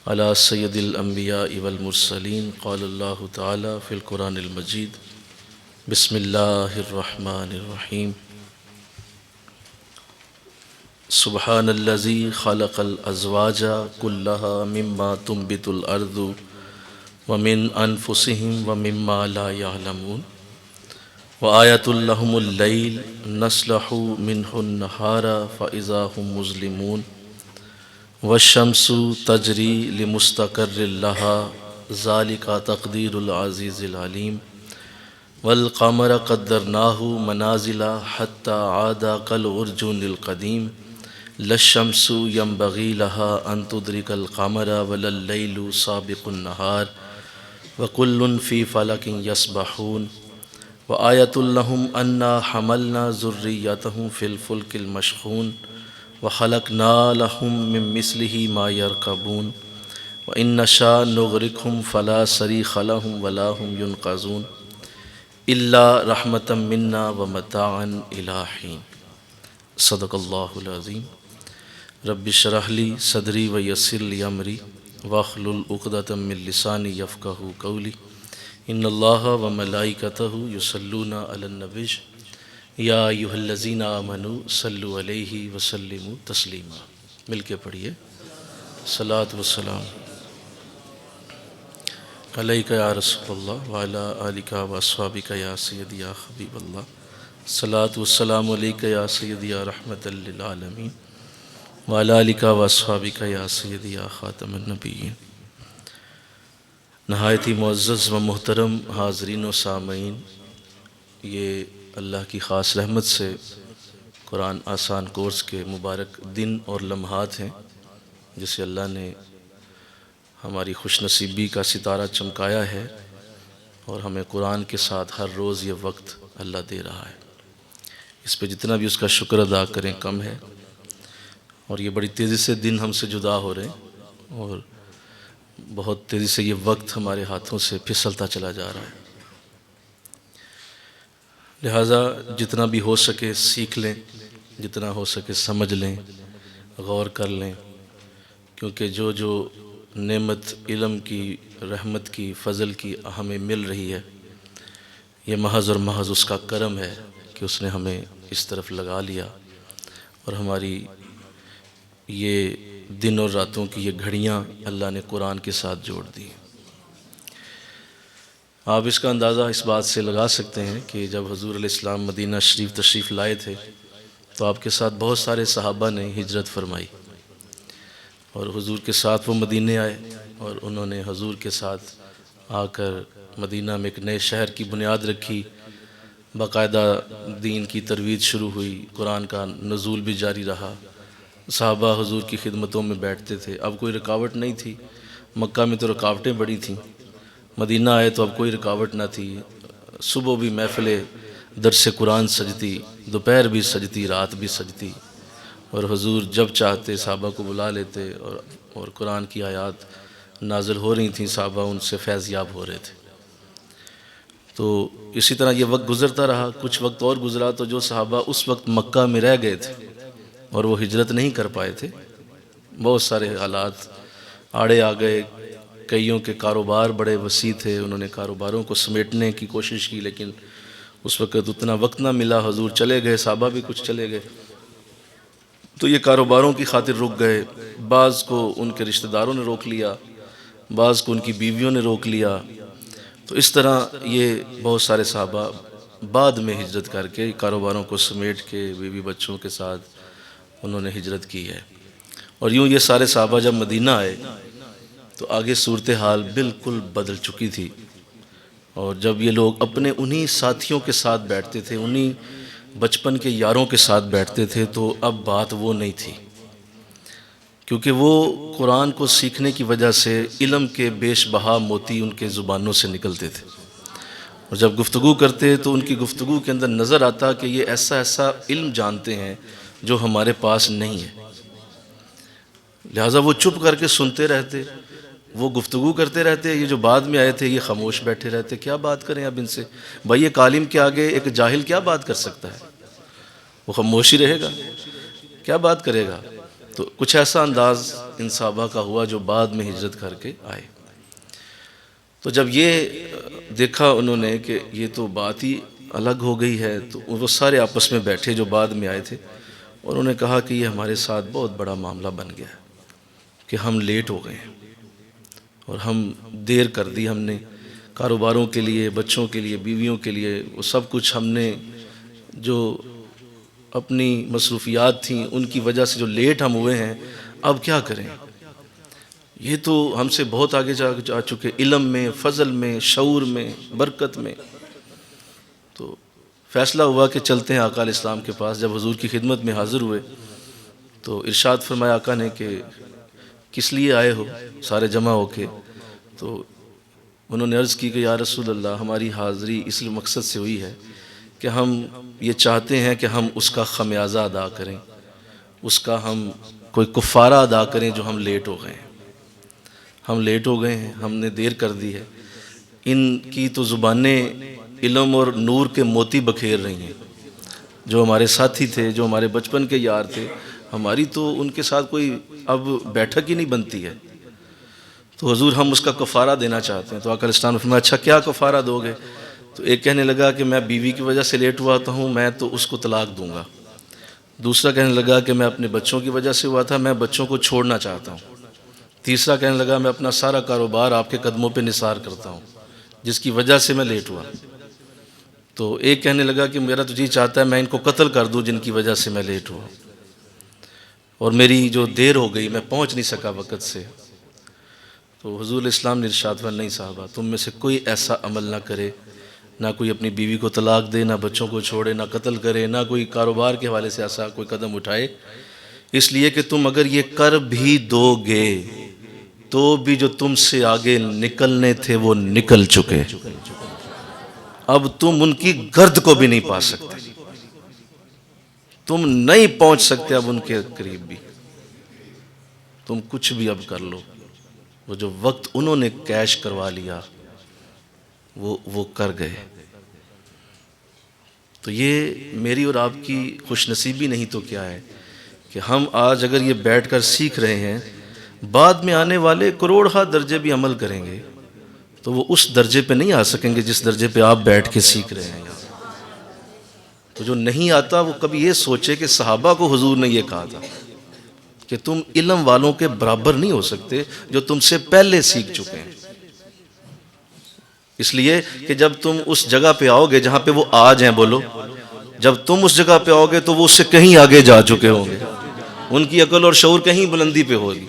على سید الانبیاء والمرسلین قال اللہ تعالی فی القرآن المجید بسم اللہ الرحمن الرحیم سبحان الذی خلق الازواج كلها مما تنبت الارض ومن انفسهم ومما لا يعلمون وآیۃ لهم اللیل نسلح منه النہار فاذا هم مظلمون والشمس تجری لمستقر لها ذالک تقدیر العزیز العلیم والقمر قدرناه منازل حتى عاد كالعرجون القديم لا الشمس ينبغي لها أن تدرك القمر ولا الليل سابق النهار وكل في فلك يسبحون وآية لهم أنا حملنا ذريتهم في الفلك المشحون وخلقنا لهم من مثله ما يركبون وإن نشاء نغرقهم فلا صريخ لهم ولا هم ينقذون إلا رحمة منا ومتاعا إلى حين صدق الله العظيم رب اشرح لي صدري ويسر لي أمري واحلل عقدة من لساني يفقهوا قولي إن الله وملائكته يصلون على النبي یا ایھا الذین آمنوا صلوا علیہ وسلموا تسلیما۔ مل کے پڑھیے صلاۃ والسلام علیک یا رسول اللہ وعلی آلک واصحابک یا سیدی یا حبیب اللہ، صلاۃ والسلام علیک یا سیدی یا رحمۃ للعالمین وعلی آلک واصحابک یا سیدی یا خاتم النبیین۔ نہایت ہی معزز و محترم حاضرین و سامعین، یہ اللہ کی خاص رحمت سے قرآن آسان کورس کے مبارک دن اور لمحات ہیں جسے اللہ نے ہماری خوش نصیبی کا ستارہ چمکایا ہے، اور ہمیں قرآن کے ساتھ ہر روز یہ وقت اللہ دے رہا ہے۔ اس پہ جتنا بھی اس کا شکر ادا کریں کم ہے، اور یہ بڑی تیزی سے دن ہم سے جدا ہو رہے ہیں، اور بہت تیزی سے یہ وقت ہمارے ہاتھوں سے پھسلتا چلا جا رہا ہے۔ لہٰذا جتنا بھی ہو سکے سیکھ لیں، جتنا ہو سکے سمجھ لیں، غور کر لیں، کیونکہ جو نعمت علم کی، رحمت کی، فضل کی ہمیں مل رہی ہے، یہ محض اور محض اس کا کرم ہے کہ اس نے ہمیں اس طرف لگا لیا، اور ہماری یہ دن اور راتوں کی یہ گھڑیاں اللہ نے قرآن کے ساتھ جوڑ دی۔ آپ اس کا اندازہ اس بات سے لگا سکتے ہیں کہ جب حضور علیہ السلام مدینہ شریف تشریف لائے تھے تو آپ کے ساتھ بہت سارے صحابہ نے ہجرت فرمائی، اور حضور کے ساتھ وہ مدینے آئے، اور انہوں نے حضور کے ساتھ آ کر مدینہ میں ایک نئے شہر کی بنیاد رکھی، باقاعدہ دین کی ترویج شروع ہوئی، قرآن کا نزول بھی جاری رہا، صحابہ حضور کی خدمتوں میں بیٹھتے تھے، اب کوئی رکاوٹ نہیں تھی۔ مکہ میں تو رکاوٹیں بڑی تھیں، مدینہ آئے تو اب کوئی رکاوٹ نہ تھی، صبح بھی محفل درس قرآن سجتی، دوپہر بھی سجتی، رات بھی سجتی، اور حضور جب چاہتے صحابہ کو بلا لیتے، اور قرآن کی آیات نازل ہو رہی تھیں، صحابہ ان سے فیض یاب ہو رہے تھے۔ تو اسی طرح یہ وقت گزرتا رہا، کچھ وقت اور گزرا تو جو صحابہ اس وقت مکہ میں رہ گئے تھے اور وہ ہجرت نہیں کر پائے تھے، بہت سارے حالات آڑے آ گئے، کئیوں کے کاروبار بڑے وسیع تھے، انہوں نے کاروباروں کو سمیٹنے کی کوشش کی، لیکن اس وقت اتنا وقت نہ ملا، حضور چلے گئے، صحابہ بھی کچھ چلے گئے، تو یہ کاروباروں کی خاطر رک گئے، بعض کو ان کے رشتہ داروں نے روک لیا، بعض کو ان کی بیویوں نے روک لیا، تو اس طرح یہ بہت سارے صحابہ بعد میں ہجرت کر کے کاروباروں کو سمیٹ کے بیوی بچوں کے ساتھ انہوں نے ہجرت کی ہے۔ اور یوں یہ سارے صحابہ جب مدینہ آئے تو آگے صورتحال بالکل بدل چکی تھی، اور جب یہ لوگ اپنے انہی ساتھیوں کے ساتھ بیٹھتے تھے، انہی بچپن کے یاروں کے ساتھ بیٹھتے تھے، تو اب بات وہ نہیں تھی، کیونکہ وہ قرآن کو سیکھنے کی وجہ سے علم کے بیش بہا موتی ان کے زبانوں سے نکلتے تھے، اور جب گفتگو کرتے تو ان کی گفتگو کے اندر نظر آتا کہ یہ ایسا ایسا علم جانتے ہیں جو ہمارے پاس نہیں ہے، لہٰذا وہ چپ کر کے سنتے رہتے، وہ گفتگو کرتے رہتے، یہ جو بعد میں آئے تھے یہ خاموش بیٹھے رہتے، کیا بات کریں اب ان سے، بھائی ایک عالم کے آگے ایک جاہل کیا بات کر سکتا ہے، وہ خاموش ہی رہے گا، کیا بات کرے گا۔ تو کچھ ایسا انداز ان صحابہ کا ہوا جو بعد میں ہجرت کر کے آئے۔ تو جب یہ دیکھا انہوں نے کہ یہ تو بات ہی الگ ہو گئی ہے، تو وہ سارے آپس میں بیٹھے جو بعد میں آئے تھے، اور انہوں نے کہا کہ یہ ہمارے ساتھ بہت بڑا معاملہ بن گیا ہے کہ ہم لیٹ ہو گئے ہیں اور ہم دیر کر دی، ہم نے کاروباروں کے لیے، بچوں کے لیے، بیویوں کے لیے، وہ سب کچھ ہم نے جو اپنی مصروفیات تھیں ان کی وجہ سے جو لیٹ ہم ہوئے ہیں، اب کیا کریں؟ یہ تو ہم سے بہت آگے جا چکے، علم میں، فضل میں، شعور میں، برکت میں۔ تو فیصلہ ہوا کہ چلتے ہیں آقا علیہ السلام کے پاس۔ جب حضور کی خدمت میں حاضر ہوئے تو ارشاد فرمایا آقا نے کہ کس لیے آئے ہو سارے جمع ہو کے؟ تو انہوں نے عرض کی کہ یا رسول اللہ، ہماری حاضری اس مقصد سے ہوئی ہے کہ ہم یہ چاہتے ہیں کہ ہم اس کا خمیازہ ادا کریں، اس کا ہم کوئی کفارہ ادا کریں جو ہم لیٹ ہو گئے ہیں۔ ہم لیٹ ہو گئے ہیں، ہم نے دیر کر دی ہے۔ ان کی تو زبانیں علم اور نور کے موتی بکھیر رہی ہیں، جو ہمارے ساتھی تھے، جو ہمارے بچپن کے یار تھے، ہماری تو ان کے ساتھ کوئی اب بیٹھک ہی نہیں بنتی ہے۔ تو حضور ہم اس کا کفارہ دینا چاہتے ہیں۔ تو آقا علیہ السلام نے فرمایا اچھا کیا کفارہ دو گے؟ تو ایک کہنے لگا کہ میں بیوی کی وجہ سے لیٹ ہوا ہوں، میں تو اس کو طلاق دوں گا۔ دوسرا کہنے لگا کہ میں اپنے بچوں کی وجہ سے ہوا تھا، میں بچوں کو چھوڑنا چاہتا ہوں۔ تیسرا کہنے لگا میں اپنا سارا کاروبار آپ کے قدموں پہ نثار کرتا ہوں، جس کی وجہ سے میں لیٹ ہوا۔ تو ایک کہنے لگا کہ میرا تو جی چاہتا ہے میں ان کو قتل کر دوں جن کی وجہ سے میں لیٹ ہوا، اور میری جو دیر ہو گئی میں پہنچ نہیں سکا وقت سے۔ تو حضور علیہ السلام نے ارشاد فرمایا نہیں صحابہ، تم میں سے کوئی ایسا عمل نہ کرے، نہ کوئی اپنی بیوی کو طلاق دے، نہ بچوں کو چھوڑے، نہ قتل کرے، نہ کوئی کاروبار کے حوالے سے ایسا کوئی قدم اٹھائے، اس لیے کہ تم اگر یہ کر بھی دو گے تو بھی جو تم سے آگے نکلنے تھے وہ نکل چکے، اب تم ان کی گرد کو بھی نہیں پا سکتے، تم نہیں پہنچ سکتے اب ان کے قریب بھی، تم کچھ بھی اب کر لو، وہ جو وقت انہوں نے کیش کروا لیا وہ کر گئے۔ تو یہ میری اور آپ کی خوش نصیبی نہیں تو کیا ہے کہ ہم آج اگر یہ بیٹھ کر سیکھ رہے ہیں، بعد میں آنے والے کروڑہا درجے بھی عمل کریں گے تو وہ اس درجے پہ نہیں آ سکیں گے جس درجے پہ آپ بیٹھ کے سیکھ رہے ہیں۔ تو جو نہیں آتا وہ کبھی یہ سوچے کہ صحابہ کو حضور نے یہ کہا تھا کہ تم علم والوں کے برابر نہیں ہو سکتے جو تم سے پہلے سیکھ چکے ہیں، اس لیے کہ جب تم اس جگہ پہ آؤ گے جہاں پہ وہ آج ہیں، بولو، جب تم اس جگہ پہ آؤ گے تو وہ اس سے کہیں آگے جا چکے ہوں گے، ان کی عقل اور شعور کہیں بلندی پہ ہوگی۔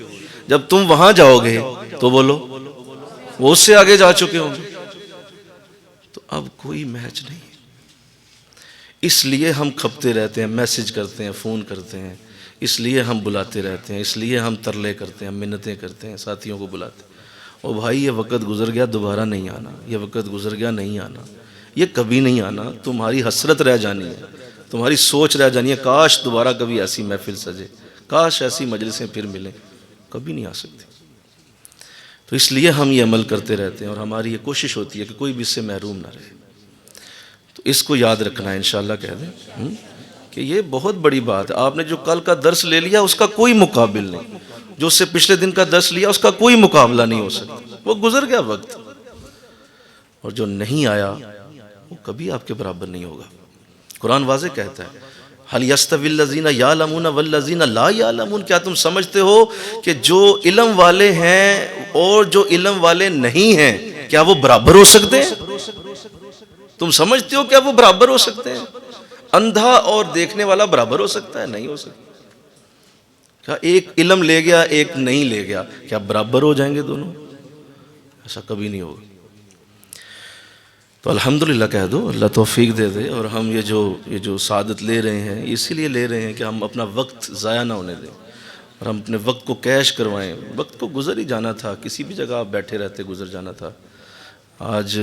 جب تم وہاں جاؤ گے تو بولو وہ اس سے آگے جا چکے ہوں گے۔ تو اب کوئی میچ نہیں، اس لیے ہم کھپتے رہتے ہیں، میسج کرتے ہیں، فون کرتے ہیں، اس لیے ہم بلاتے رہتے ہیں، اس لیے ہم ترلے کرتے ہیں، منتیں کرتے ہیں، ساتھیوں کو بلاتے ہیں، او بھائی یہ وقت گزر گیا، دوبارہ نہیں آنا، یہ وقت گزر گیا، نہیں آنا، یہ کبھی نہیں آنا، تمہاری حسرت رہ جانی ہے، تمہاری سوچ رہ جانی ہے، کاش دوبارہ کبھی ایسی محفل سجے، کاش ایسی مجلسیں پھر ملیں، کبھی نہیں آ سکتی۔ تو اس لیے ہم یہ عمل کرتے رہتے ہیں اور ہماری یہ کوشش ہوتی ہے کہ کوئی بھی اس سے محروم نہ رہے۔ تو اس کو یاد رکھنا ہے، انشاءاللہ کہہ دیں کہ یہ بہت بڑی بات ہے۔ آپ نے جو کل کا درس لے لیا اس کا کوئی مقابل نہیں، جو اس سے پچھلے دن کا درس لیا اس کا کوئی مقابلہ نہیں ہو سکتا، وہ گزر گیا وقت، اور جو نہیں آیا وہ کبھی آپ کے برابر نہیں ہوگا۔ قرآن واضح کہتا ہے هل يستوي الذين يعلمون والذين لا يعلمون، کیا تم سمجھتے ہو کہ جو علم والے ہیں اور جو علم والے نہیں ہیں کیا وہ برابر ہو سکتے ہیں؟ تم سمجھتے ہو کیا وہ برابر ہو سکتے ہیں؟ اندھا اور دیکھنے والا برابر ہو سکتا ہے؟ نہیں ہو سکتا۔ کیا ایک علم لے گیا ایک نہیں لے گیا کیا برابر ہو جائیں گے دونوں؟ ایسا کبھی نہیں ہوگا۔ تو الحمدللہ کہہ دو، اللہ توفیق دے دے، اور ہم یہ جو سعادت لے رہے ہیں اسی لیے لے رہے ہیں کہ ہم اپنا وقت ضائع نہ ہونے دیں اور ہم اپنے وقت کو کیش کروائیں۔ وقت کو گزر ہی جانا تھا، کسی بھی جگہ آپ بیٹھے رہتے گزر جانا تھا۔ آج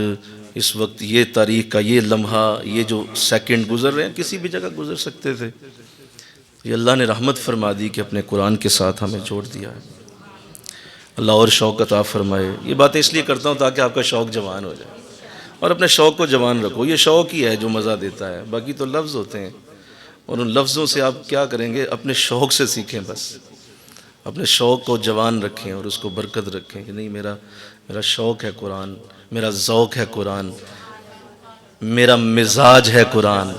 اس وقت یہ تاریخ کا یہ لمحہ، یہ جو سیکنڈ گزر رہے ہیں کسی بھی جگہ گزر سکتے تھے۔ یہ اللہ نے رحمت فرما دی کہ اپنے قرآن کے ساتھ ہمیں جوڑ دیا ہے۔ اللہ اور شوق عطا فرمائے۔ یہ باتیں اس لیے کرتا ہوں تاکہ آپ کا شوق جوان ہو جائے، اور اپنے شوق کو جوان رکھو۔ یہ شوق ہی ہے جو مزہ دیتا ہے، باقی تو لفظ ہوتے ہیں، اور ان لفظوں سے آپ کیا کریں گے؟ اپنے شوق سے سیکھیں بس۔ اپنے شوق کو جوان رکھیں اور اس کو برکت رکھیں کہ نہیں میرا شوق ہے قرآن، میرا ذوق ہے قرآن، میرا مزاج ہے قرآن۔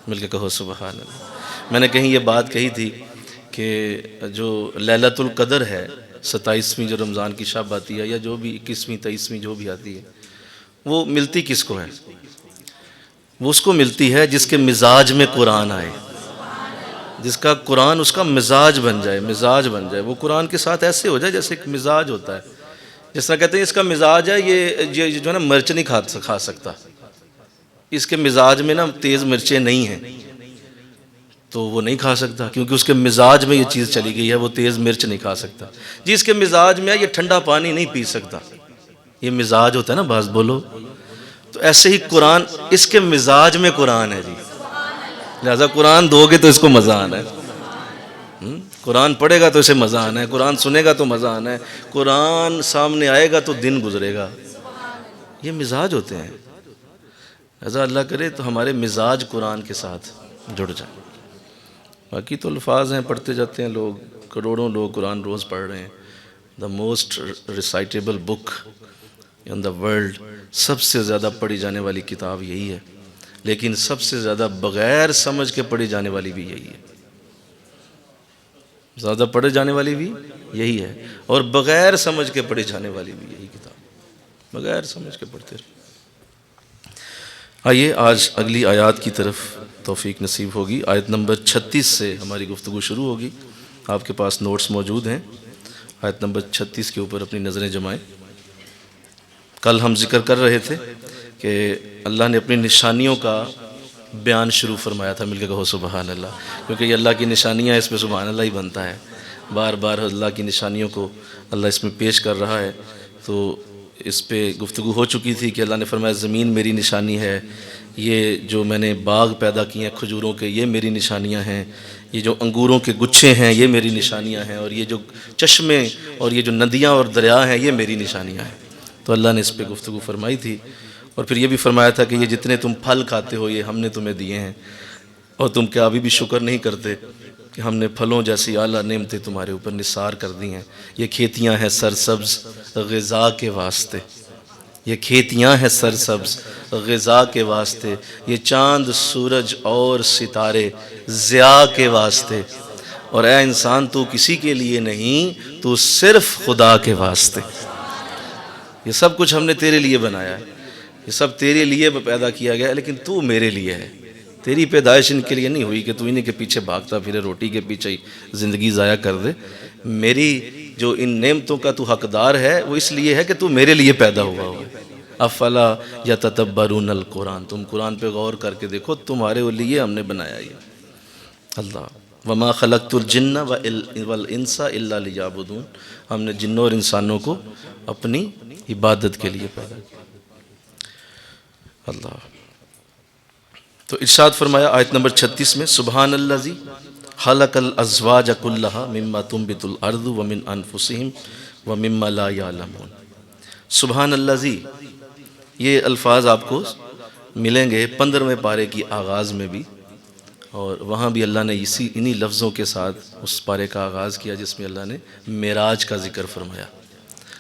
مل کے کہو سبحان اللہ۔ میں نے کہیں یہ بات کہی تھی کہ جو لیلۃ القدر ہے، 27ویں جو رمضان کی شب آتی ہے، یا جو بھی 21ویں 23ویں جو بھی آتی ہے، وہ ملتی کس کو ہے؟ وہ اس کو ملتی ہے جس کے مزاج میں قرآن آئے، جس کا قرآن اس کا مزاج بن جائے، وہ قرآن کے ساتھ ایسے ہو جائے جیسے ایک مزاج ہوتا ہے۔ جس طرح کہتے ہیں اس کا مزاج ہے یہ جو ہے نا مرچ نہیں کھا سکتا، اس کے مزاج میں نا تیز مرچیں نہیں ہیں تو وہ نہیں کھا سکتا، کیونکہ اس کے مزاج میں یہ چیز چلی گئی ہے، وہ تیز مرچ نہیں کھا سکتا۔ جی اس کے مزاج میں ہے یہ ٹھنڈا پانی نہیں پی سکتا، یہ مزاج ہوتا ہے نا، بعض بولو۔ تو ایسے ہی قرآن اس کے مزاج میں قرآن ہے جی، لہذا قرآن دو گے تو اس کو مزہ آنا ہے، قرآن پڑھے گا تو اسے مزہ آنا ہے، قرآن سنے گا تو مزہ آنا ہے، قرآن سامنے آئے گا تو دن گزرے گا۔ یہ مزاج ہوتے ہیں، لہذا اللہ کرے تو ہمارے مزاج قرآن کے ساتھ جڑ جائیں۔ باقی تو الفاظ ہیں، پڑھتے جاتے ہیں لوگ، کروڑوں لوگ قرآن روز پڑھ رہے ہیں۔ The most ریسائٹیبل book in the world, سب سے زیادہ پڑھی جانے والی کتاب یہی ہے، لیکن سب سے زیادہ بغیر سمجھ کے پڑھی جانے والی بھی یہی ہے، زیادہ پڑھے جانے والی بھی یہی ہے، اور بغیر سمجھ کے پڑھی جانے والی بھی یہی کتاب، بغیر سمجھ کے پڑھتے رہے۔ آئیے آج اگلی آیات کی طرف توفیق نصیب ہوگی۔ آیت نمبر 36 سے ہماری گفتگو شروع ہوگی۔ آپ کے پاس نوٹس موجود ہیں، آیت نمبر 36 کے اوپر اپنی نظریں جمائیں۔ کل ہم ذکر کر رہے تھے کہ اللہ نے اپنی نشانیوں کا بیان شروع فرمایا تھا، مل کے کہو سبحان اللہ، کیونکہ یہ اللہ کی نشانیاں، اس پہ سبحان اللہ ہی بنتا ہے، بار بار اللہ کی نشانیوں کو اللہ اس میں پیش کر رہا ہے۔ تو اس پہ گفتگو ہو چکی تھی کہ اللہ نے فرمایا زمین میری نشانی ہے، یہ جو میں نے باغ پیدا کیے ہیں کھجوروں کے، یہ میری نشانیاں ہیں، یہ جو انگوروں کے گچھے ہیں یہ میری نشانیاں ہیں، اور یہ جو چشمے اور یہ جو ندیاں اور دریا ہیں یہ میری نشانیاں ہیں۔ تو اللہ نے اس پہ گفتگو فرمائی تھی، اور پھر یہ بھی فرمایا تھا کہ یہ جتنے تم پھل کھاتے ہو یہ ہم نے تمہیں دیے ہیں، اور تم کیا ابھی بھی شکر نہیں کرتے کہ ہم نے پھلوں جیسی اعلیٰ نعمتیں تمہارے اوپر نثار کر دی ہیں۔ یہ کھیتیاں ہیں سرسبز غذا کے واسطے، یہ کھیتیاں ہیں سرسبز غذا کے واسطے، یہ چاند سورج اور ستارے ضیاء کے واسطے، اور اے انسان تو کسی کے لیے نہیں، تو صرف خدا کے واسطے۔ یہ سب کچھ ہم نے تیرے لیے بنایا ہے، یہ سب تیرے لیے پیدا کیا گیا ہے، لیکن تو میرے لیے ہے۔ تیری پیدائش ان کے لیے نہیں ہوئی کہ تو انہیں کے پیچھے بھاگتا پھرے، روٹی کے پیچھے ہی زندگی ضائع کر دے۔ میری جو ان نعمتوں کا تو حقدار ہے وہ اس لیے ہے کہ تو میرے لیے پیدا ہوا ہو۔ افلا یتدبرون القرآن، تم قرآن پہ غور کر کے دیکھو، تمہارے لیے ہم نے بنایا یہ۔ اللہ وما خلقت الجن والانس الا لیعبدون، ہم نے جنوں اور انسانوں کو اپنی عبادت کے لیے پیدا کیا۔ اللہ تو ارشاد فرمایا آیت نمبر 36 میں، سبحان الذی خلق الازواج کلھا مما تنبت الارض ومن انفسہم ومما لا یعلمون۔ سبحان الذی، یہ الفاظ آپ کو ملیں گے 15ویں پارے کی آغاز میں بھی، اور وہاں بھی اللہ نے انہی لفظوں کے ساتھ اس پارے کا آغاز کیا جس میں اللہ نے معراج کا ذکر فرمایا۔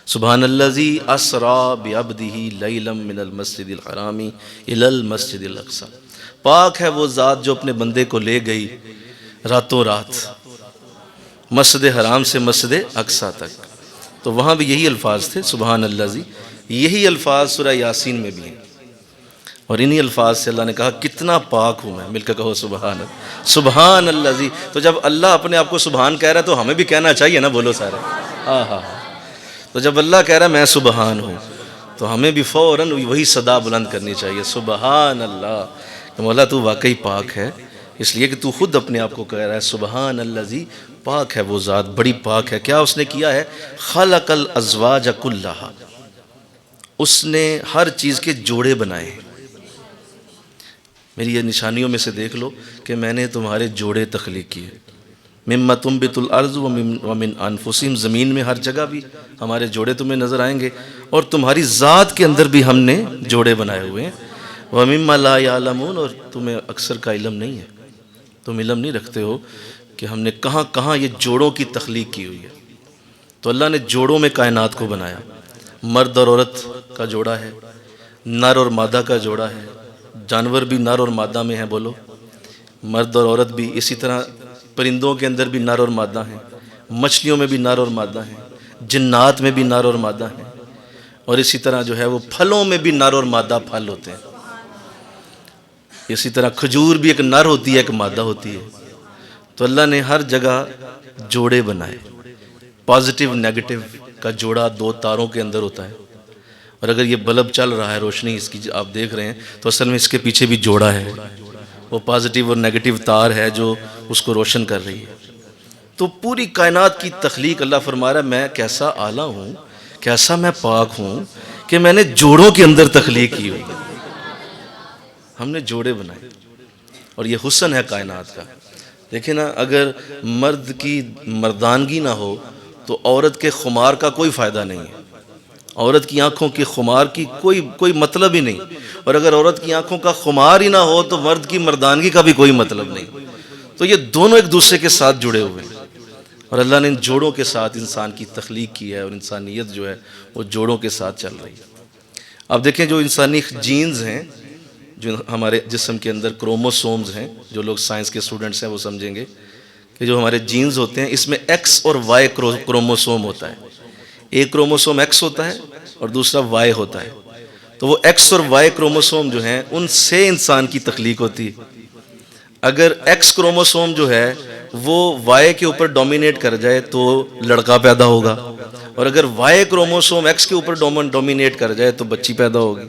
سبحان الذی اسریٰ بعبدہ لیلا من المسجد الحرام الی المسجد الاقصی، پاک ہے وہ ذات جو اپنے بندے کو لے گئی راتوں رات مسجد حرام سے مسجد اقصی تک۔ تو وہاں بھی یہی الفاظ تھے سبحان الذی، یہی الفاظ سورہ یاسین میں بھی ہیں، اور انہی الفاظ سے اللہ نے کہا کتنا پاک ہوں میں، مل کر کہو سبحان اللہ، سبحان الذی۔ تو جب اللہ اپنے آپ کو سبحان کہہ رہا ہے تو ہمیں بھی کہنا چاہیے نا، بولو سارے ہاں ہاں۔ تو جب اللہ کہہ رہا ہے میں سبحان ہوں تو ہمیں بھی فوراً وہی صدا بلند کرنی چاہیے، سبحان اللہ، کہ مولا تو واقعی پاک ہے، اس لیے کہ تو خود اپنے آپ کو کہہ رہا ہے سبحان الذی، پاک ہے وہ ذات، بڑی پاک ہے۔ کیا اس نے کیا ہے؟ خلق الازواج کلھا، اس نے ہر چیز کے جوڑے بنائے ہیں۔ میری یہ نشانیوں میں سے دیکھ لو کہ میں نے تمہارے جوڑے تخلیق کیے، مما تنبت الارض ومن انفسہم، زمین میں ہر جگہ بھی ہمارے جوڑے تمہیں نظر آئیں گے، اور تمہاری ذات کے اندر بھی ہم نے جوڑے بنائے ہوئے ہیں، ومما لا یعلمون، اور تمہیں اکثر کا علم نہیں ہے، تم علم نہیں رکھتے ہو کہ ہم نے کہاں کہاں یہ جوڑوں کی تخلیق کی ہوئی ہے۔ تو اللہ نے جوڑوں میں کائنات کو بنایا، مرد اور عورت کا جوڑا ہے، نر اور مادہ کا جوڑا ہے، جانور بھی نر اور مادہ میں ہیں، بولو مرد اور عورت بھی، اسی طرح پرندوں کے اندر بھی نر اور مادہ ہیں، مچھلیوں میں بھی نر اور مادہ ہیں، جنات میں بھی نر اور مادہ ہیں، اور اسی طرح جو ہے وہ پھلوں میں بھی نر اور مادہ پھل ہوتے ہیں۔ اسی طرح کھجور بھی ایک نر ہوتی ہے، ایک مادہ ہوتی ہے۔ تو اللہ نے ہر جگہ جوڑے بنائے، پازیٹیو نیگیٹو کا جوڑا دو تاروں کے اندر ہوتا ہے، اور اگر یہ بلب چل رہا ہے، روشنی اس کی آپ دیکھ رہے ہیں، تو اصل میں اس کے پیچھے بھی جوڑا ہے، وہ پازیٹیو اور نیگیٹو تار ہے جو اس کو روشن کر رہی ہے۔ تو پوری کائنات کی تخلیق اللہ فرما رہا ہے میں کیسا اعلیٰ ہوں، کیسا میں پاک ہوں کہ میں نے جوڑوں کے اندر تخلیق کی ہوئی، ہم نے جوڑے بنائے، اور یہ حسن ہے کائنات کا۔ دیکھیں نا، اگر مرد کی مردانگی نہ ہو تو عورت کے خمار کا کوئی فائدہ نہیں ہے، عورت کی آنکھوں کے خمار کی کوئی مطلب ہی نہیں، اور اگر عورت کی آنکھوں کا خمار ہی نہ ہو تو مرد کی مردانگی کا بھی کوئی مطلب نہیں۔ تو یہ دونوں ایک دوسرے کے ساتھ جڑے ہوئے ہیں، اور اللہ نے ان جوڑوں کے ساتھ انسان کی تخلیق کی ہے، اور انسانیت جو ہے وہ جوڑوں کے ساتھ چل رہی ہے۔ اب دیکھیں جو انسانی جینز ہیں، جو ہمارے جسم کے اندر کروموسومز ہیں، جو لوگ سائنس کے اسٹوڈنٹس ہیں وہ سمجھیں گے کہ جو ہمارے جینز ہوتے ہیں اس میں ایکس اور وائی کروموسوم ہوتا ہے، ایک کروموسوم ایکس ہوتا ہے اور دوسرا وائی ہوتا ہے۔ تو وہ ایکس اور وائی کروموسوم جو ہیں ان سے انسان کی تخلیق ہوتی ہے۔ اگر ایکس کروموسوم جو ہے وہ وائی کے اوپر ڈومینیٹ کر جائے تو لڑکا پیدا ہوگا، اور اگر وائی کروموسوم ایکس کے اوپر ڈومینیٹ کر جائے تو بچی پیدا ہوگی۔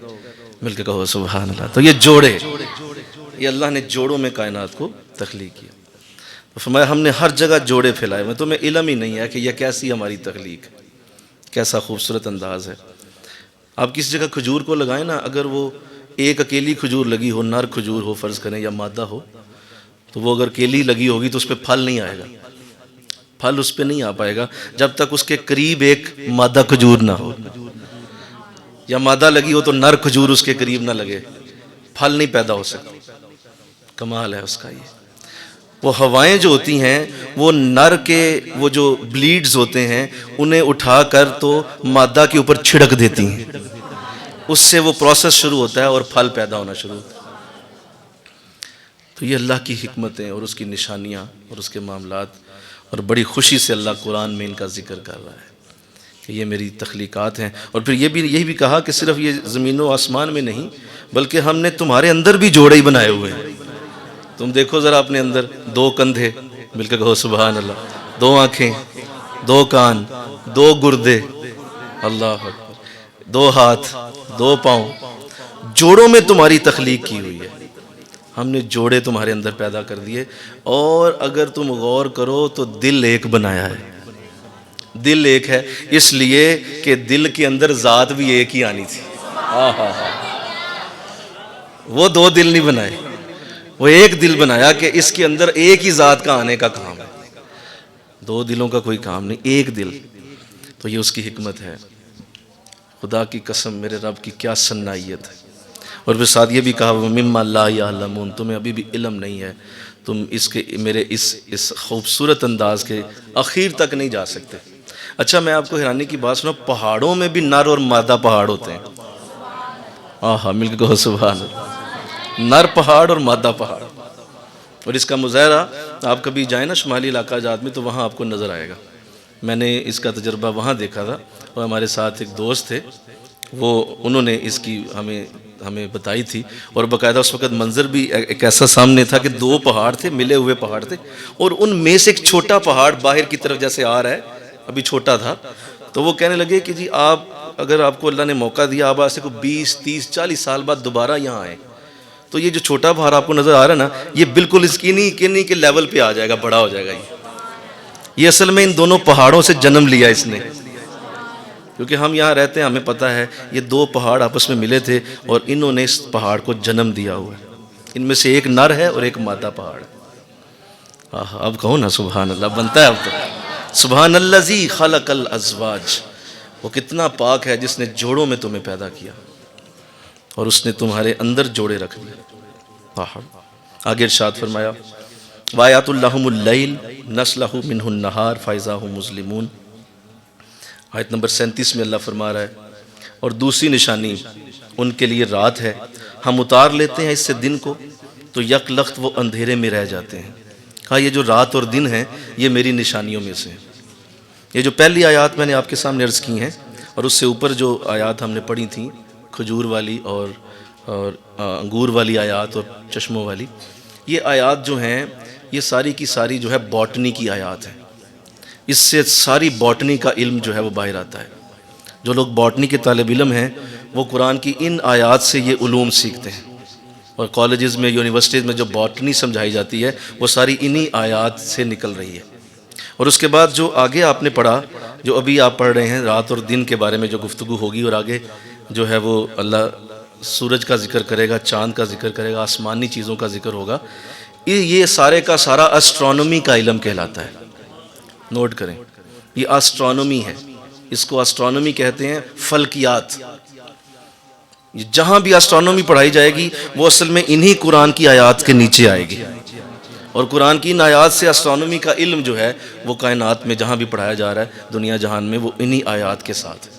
مل کے کہو سبحان اللہ۔ تو یہ جوڑے، یہ اللہ نے جوڑوں میں کائنات کو تخلیق کیا۔ تو فرمایا ہم نے ہر جگہ جوڑے پھیلائے، میں تمہیں علم ہی نہیں ہے کہ یہ کیسی ہماری تخلیق، کیسا خوبصورت انداز ہے۔ آپ کسی جگہ کھجور کو لگائیں نا، اگر وہ ایک اکیلی کھجور لگی ہو، نر کھجور ہو فرض کریں یا مادہ ہو، تو وہ اگر اکیلی لگی ہوگی تو اس پہ پھل نہیں آئے گا، پھل اس پہ نہیں آ پائے گا جب تک اس کے قریب ایک مادہ کھجور نہ ہو، یا مادہ لگی ہو تو نر کھجور اس کے قریب نہ لگے، پھل نہیں پیدا ہو سکتا۔ کمال ہے اس کا یہ۔ وہ ہوائیں جو ہوتی ہیں وہ نر کے وہ جو بلیڈز ہوتے ہیں انہیں اٹھا کر تو مادہ کے اوپر چھڑک دیتی ہیں، اس سے وہ پروسیس شروع ہوتا ہے اور پھل پیدا ہونا شروع ہوتا ہے۔ تو یہ اللہ کی حکمتیں اور اس کی نشانیاں اور اس کے معاملات، اور بڑی خوشی سے اللہ قرآن میں ان کا ذکر کر رہا ہے کہ یہ میری تخلیقات ہیں۔ اور پھر یہی بھی کہا کہ صرف یہ زمین و آسمان میں نہیں بلکہ ہم نے تمہارے اندر بھی جوڑے ہی بنائے ہوئے ہیں۔ تم دیکھو ذرا اپنے اندر، دو کندھے، مل کے کہو سبحان اللہ، دو آنکھیں، دو کان، دو گردے، اللہ اکبر، دو ہاتھ، دو پاؤں، جوڑوں میں تمہاری تخلیق کی ہوئی ہے۔ ہم نے جوڑے تمہارے اندر پیدا کر دیے، اور اگر تم غور کرو تو دل ایک بنایا ہے۔ دل ایک ہے اس لیے کہ دل کے اندر ذات بھی ایک ہی آنی تھی۔ وہ دو دل نہیں بنائے، وہ ایک دل بنایا کہ اس کے اندر ایک ہی ذات کا آنے کا کام ہے، دو دلوں کا کوئی کام نہیں، ایک دل۔ تو یہ اس کی حکمت ہے۔ خدا کی قسم میرے رب کی کیا صنعیت ہے۔ اور پھر ساتھ یہ بھی کہا مما لا یعلمون، تمہیں ابھی بھی علم نہیں ہے، تم اس کے میرے اس خوبصورت انداز کے اخیر تک نہیں جا سکتے۔ اچھا میں آپ کو حیرانی کی بات سنا، پہاڑوں میں بھی نر اور مادہ پہاڑ ہوتے ہیں۔ آہا، مل کے کہو سبحان اللہ، نر پہاڑ اور مادہ پہاڑ۔ اور اس کا مظاہرہ آپ کبھی جائیں نا شمالی علاقہ جات میں تو وہاں آپ کو نظر آئے گا۔ میں نے اس کا تجربہ وہاں دیکھا تھا، اور ہمارے ساتھ ایک دوست تھے، انہوں نے اس کی ہمیں بتائی تھی، اور باقاعدہ اس وقت منظر بھی ایک ایسا سامنے تھا کہ دو پہاڑ تھے، ملے ہوئے پہاڑ تھے، اور ان میں سے ایک چھوٹا پہاڑ باہر کی طرف جیسے آ رہا ہے، ابھی چھوٹا تھا، تو وہ کہنے لگے کہ جی اگر آپ کو اللہ نے موقع دیا، آپ آج سے کوئی 20 30 40 سال بعد دوبارہ یہاں آئیں تو یہ جو چھوٹا پہاڑ آپ کو نظر آ رہا ہے نا، یہ بالکل اس کی نہیں کے لیول پہ آ جائے گا، بڑا ہو جائے گا۔ یہ اصل میں ان دونوں پہاڑوں سے جنم لیا اس نے، کیونکہ ہم یہاں رہتے ہیں، ہمیں پتہ ہے یہ دو پہاڑ آپس میں ملے تھے اور انہوں نے اس پہاڑ کو جنم دیا ہوا ہے۔ ان میں سے ایک نر ہے اور ایک مادہ پہاڑ ہے۔ اب کہو نا سبحان اللہ، بنتا ہے اب تو۔ سبحان الذی خلق الازواج، وہ کتنا پاک ہے جس نے جوڑوں میں تمہیں پیدا کیا اور اس نے تمہارے اندر جوڑے رکھ دیے۔ آگے ارشاد فرمایا وَآیَاتُ اللَّهُمُ اللَّيْلِ نسلہ منہ النہار فاذا ھم مظلمون۔ آیت نمبر 37 میں اللہ فرما رہا ہے اور دوسری نشانی ان کے لیے رات ہے، ہم اتار لیتے ہیں اس سے دن کو تو یک لخت وہ اندھیرے میں رہ جاتے ہیں۔ کہا یہ جو رات اور دن ہیں یہ میری نشانیوں میں سے ہیں۔ یہ جو پہلی آیات میں نے آپ کے سامنے عرض کی ہیں اور اس سے اوپر جو آیات ہم نے پڑھی تھیں کھجور والی اور انگور والی آیات اور چشموں والی، یہ آیات جو ہیں یہ ساری کی ساری جو ہے باٹنی کی آیات ہیں۔ اس سے ساری باٹنی کا علم جو ہے وہ باہر آتا ہے۔ جو لوگ باٹنی کے طالب علم ہیں وہ قرآن کی ان آیات سے یہ علوم سیکھتے ہیں، اور کالجز میں یونیورسٹیز میں جو باٹنی سمجھائی جاتی ہے وہ ساری انہی آیات سے نکل رہی ہے۔ اور اس کے بعد جو آگے آپ نے پڑھا، جو ابھی آپ پڑھ رہے ہیں رات اور دن کے بارے میں جو گفتگو ہوگی، اور آگے جو ہے وہ اللہ سورج کا ذکر کرے گا، چاند کا ذکر کرے گا، آسمانی چیزوں کا ذکر ہوگا، یہ سارے کا سارا اسٹرانومی کا علم کہلاتا ہے۔ نوٹ کریں، یہ اسٹرانومی ہے، اس کو اسٹرانومی کہتے ہیں، فلکیات۔ جہاں بھی اسٹرانومی پڑھائی جائے گی وہ اصل میں انہی قرآن کی آیات کے نیچے آئے گی، اور قرآن کی ان آیات سے اسٹرانومی کا علم جو ہے وہ کائنات میں جہاں بھی پڑھایا جا رہا ہے دنیا جہان میں وہ انہی آیات کے ساتھ ہے۔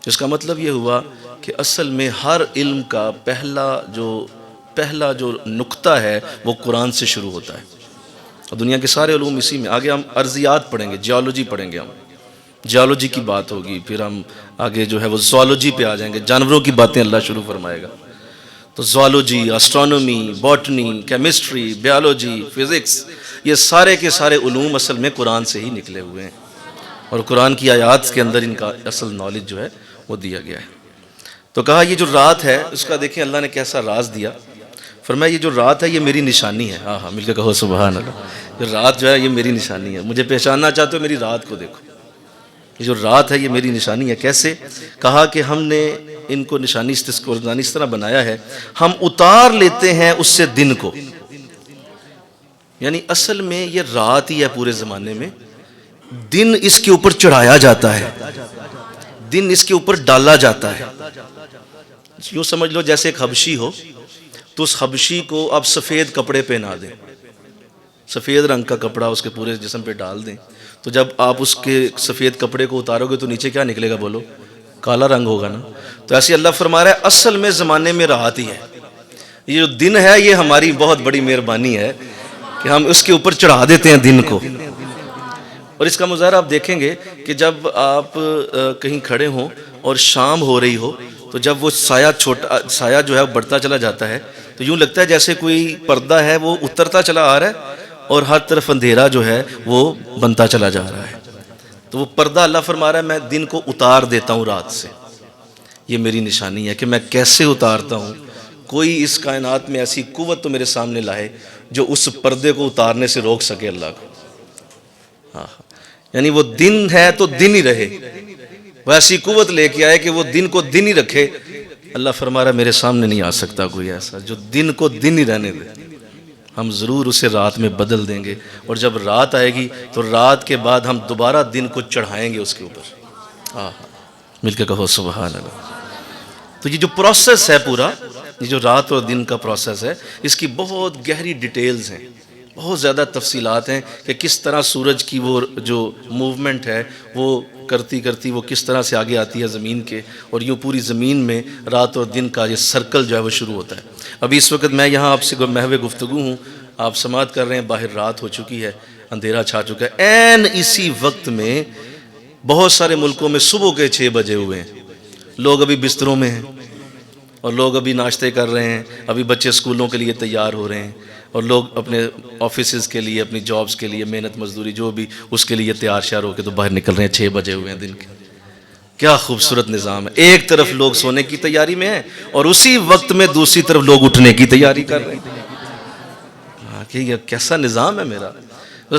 اس کا مطلب یہ ہوا کہ اصل میں ہر علم کا پہلا جو نقطہ ہے وہ قرآن سے شروع ہوتا ہے، اور دنیا کے سارے علوم اسی میں۔ آگے ہم ارضیات پڑھیں گے، جیولوجی پڑھیں گے، ہم جیولوجی کی بات ہوگی، پھر ہم آگے جو ہے وہ زوالوجی پہ آ جائیں گے، جانوروں کی باتیں اللہ شروع فرمائے گا۔ تو zoology, astronomy, botany, chemistry, biology, physics, یہ سارے کے سارے علوم اصل میں قرآن سے ہی نکلے ہوئے ہیں، اور قرآن کی آیات کے اندر ان کا اصل نالج جو ہے وہ دیا گیا ہے۔ تو کہا یہ جو رات ہے اس کا دیکھیں اللہ نے کیسا راز دیا۔ فرمایا یہ جو رات ہے یہ میری نشانی ہے۔ ہاں مل کے کہو سبحان اللہ۔ یہ رات جو ہے یہ میری نشانی ہے، مجھے پہچاننا چاہتے ہو میری رات کو دیکھو، یہ جو رات ہے یہ میری نشانی ہے۔ کیسے؟ کہا کہ ہم نے ان کو نشانی اس طرح بنایا ہے، ہم اتار لیتے ہیں اس سے دن کو، یعنی اصل میں یہ رات ہی ہے پورے زمانے میں، دن اس کے اوپر چڑھایا جاتا ہے، دن اس کے اوپر ڈالا جاتا ہے۔ یوں سمجھ لو جیسے ایک حبشی ہو تو اس حبشی کو آپ سفید کپڑے پہنا دیں، سفید رنگ کا کپڑا اس کے پورے جسم پہ ڈال دیں، تو جب آپ اس کے سفید کپڑے کو اتارو گے تو نیچے کیا نکلے گا؟ بولو، کالا رنگ ہوگا نا۔ تو ایسے اللہ فرما رہا ہے اصل میں زمانے میں رات ہی ہے، یہ جو دن ہے یہ ہماری بہت بڑی مہربانی ہے کہ ہم اس کے اوپر چڑھا دیتے ہیں دن کو۔ اور اس کا مظاہرہ آپ دیکھیں گے کہ جب آپ کہیں کھڑے ہوں اور شام ہو رہی ہو تو جب وہ سایہ جو ہے بڑھتا چلا جاتا ہے تو یوں لگتا ہے جیسے کوئی پردہ ہے وہ اترتا چلا آ رہا ہے اور ہر طرف اندھیرا جو ہے وہ بنتا چلا جا رہا ہے۔ تو وہ پردہ اللہ فرما رہا ہے میں دن کو اتار دیتا ہوں رات سے، یہ میری نشانی ہے کہ میں کیسے اتارتا ہوں۔ کوئی اس کائنات میں ایسی قوت تو میرے سامنے لائے جو اس پردے کو اتارنے سے روک سکے اللہ کو۔ ہاں یعنی وہ دن ہے تو دن ہی رہے، وہ ایسی قوت لے کے آئے کہ وہ دن کو دن ہی رکھے۔ اللہ فرما رہا ہے میرے سامنے نہیں آ سکتا کوئی ایسا جو دن کو دن ہی رہنے دے، ہم ضرور اسے رات میں بدل دیں گے، اور جب رات آئے گی تو رات کے بعد ہم دوبارہ دن کو چڑھائیں گے اس کے اوپر۔ مل کے کہو سبحان اللہ۔ تو یہ جو پروسیس ہے پورا، یہ جو رات اور دن کا پروسیس ہے، اس کی بہت گہری ڈیٹیلز ہیں، بہت زیادہ تفصیلات ہیں کہ کس طرح سورج کی وہ جو موومنٹ ہے وہ کرتی کرتی وہ کس طرح سے آگے آتی ہے زمین کے، اور یوں پوری زمین میں رات اور دن کا یہ سرکل جو ہے وہ شروع ہوتا ہے۔ ابھی اس وقت میں یہاں آپ سے محو گفتگو ہوں، آپ سماعت کر رہے ہیں، باہر رات ہو چکی ہے، اندھیرا چھا چکا ہے، عین اسی وقت میں بہت سارے ملکوں میں صبح کے 6 بجے ہوئے ہیں، لوگ ابھی بستروں میں ہیں، اور لوگ ابھی ناشتے کر رہے ہیں، ابھی بچے اسکولوں کے لیے تیار ہو رہے ہیں، اور لوگ اپنے آفیسز کے لیے، اپنی جابز کے لیے، محنت مزدوری جو بھی اس کے لیے تیار شیار ہو کے تو باہر نکل رہے ہیں، 6 بجے ہوئے ہیں دن کے۔ کیا خوبصورت نظام ہے، ایک طرف لوگ سونے کی تیاری میں ہیں اور اسی وقت میں دوسری طرف لوگ اٹھنے کی تیاری کر رہے ہیں۔ کہ یہ کیسا نظام ہے میرا،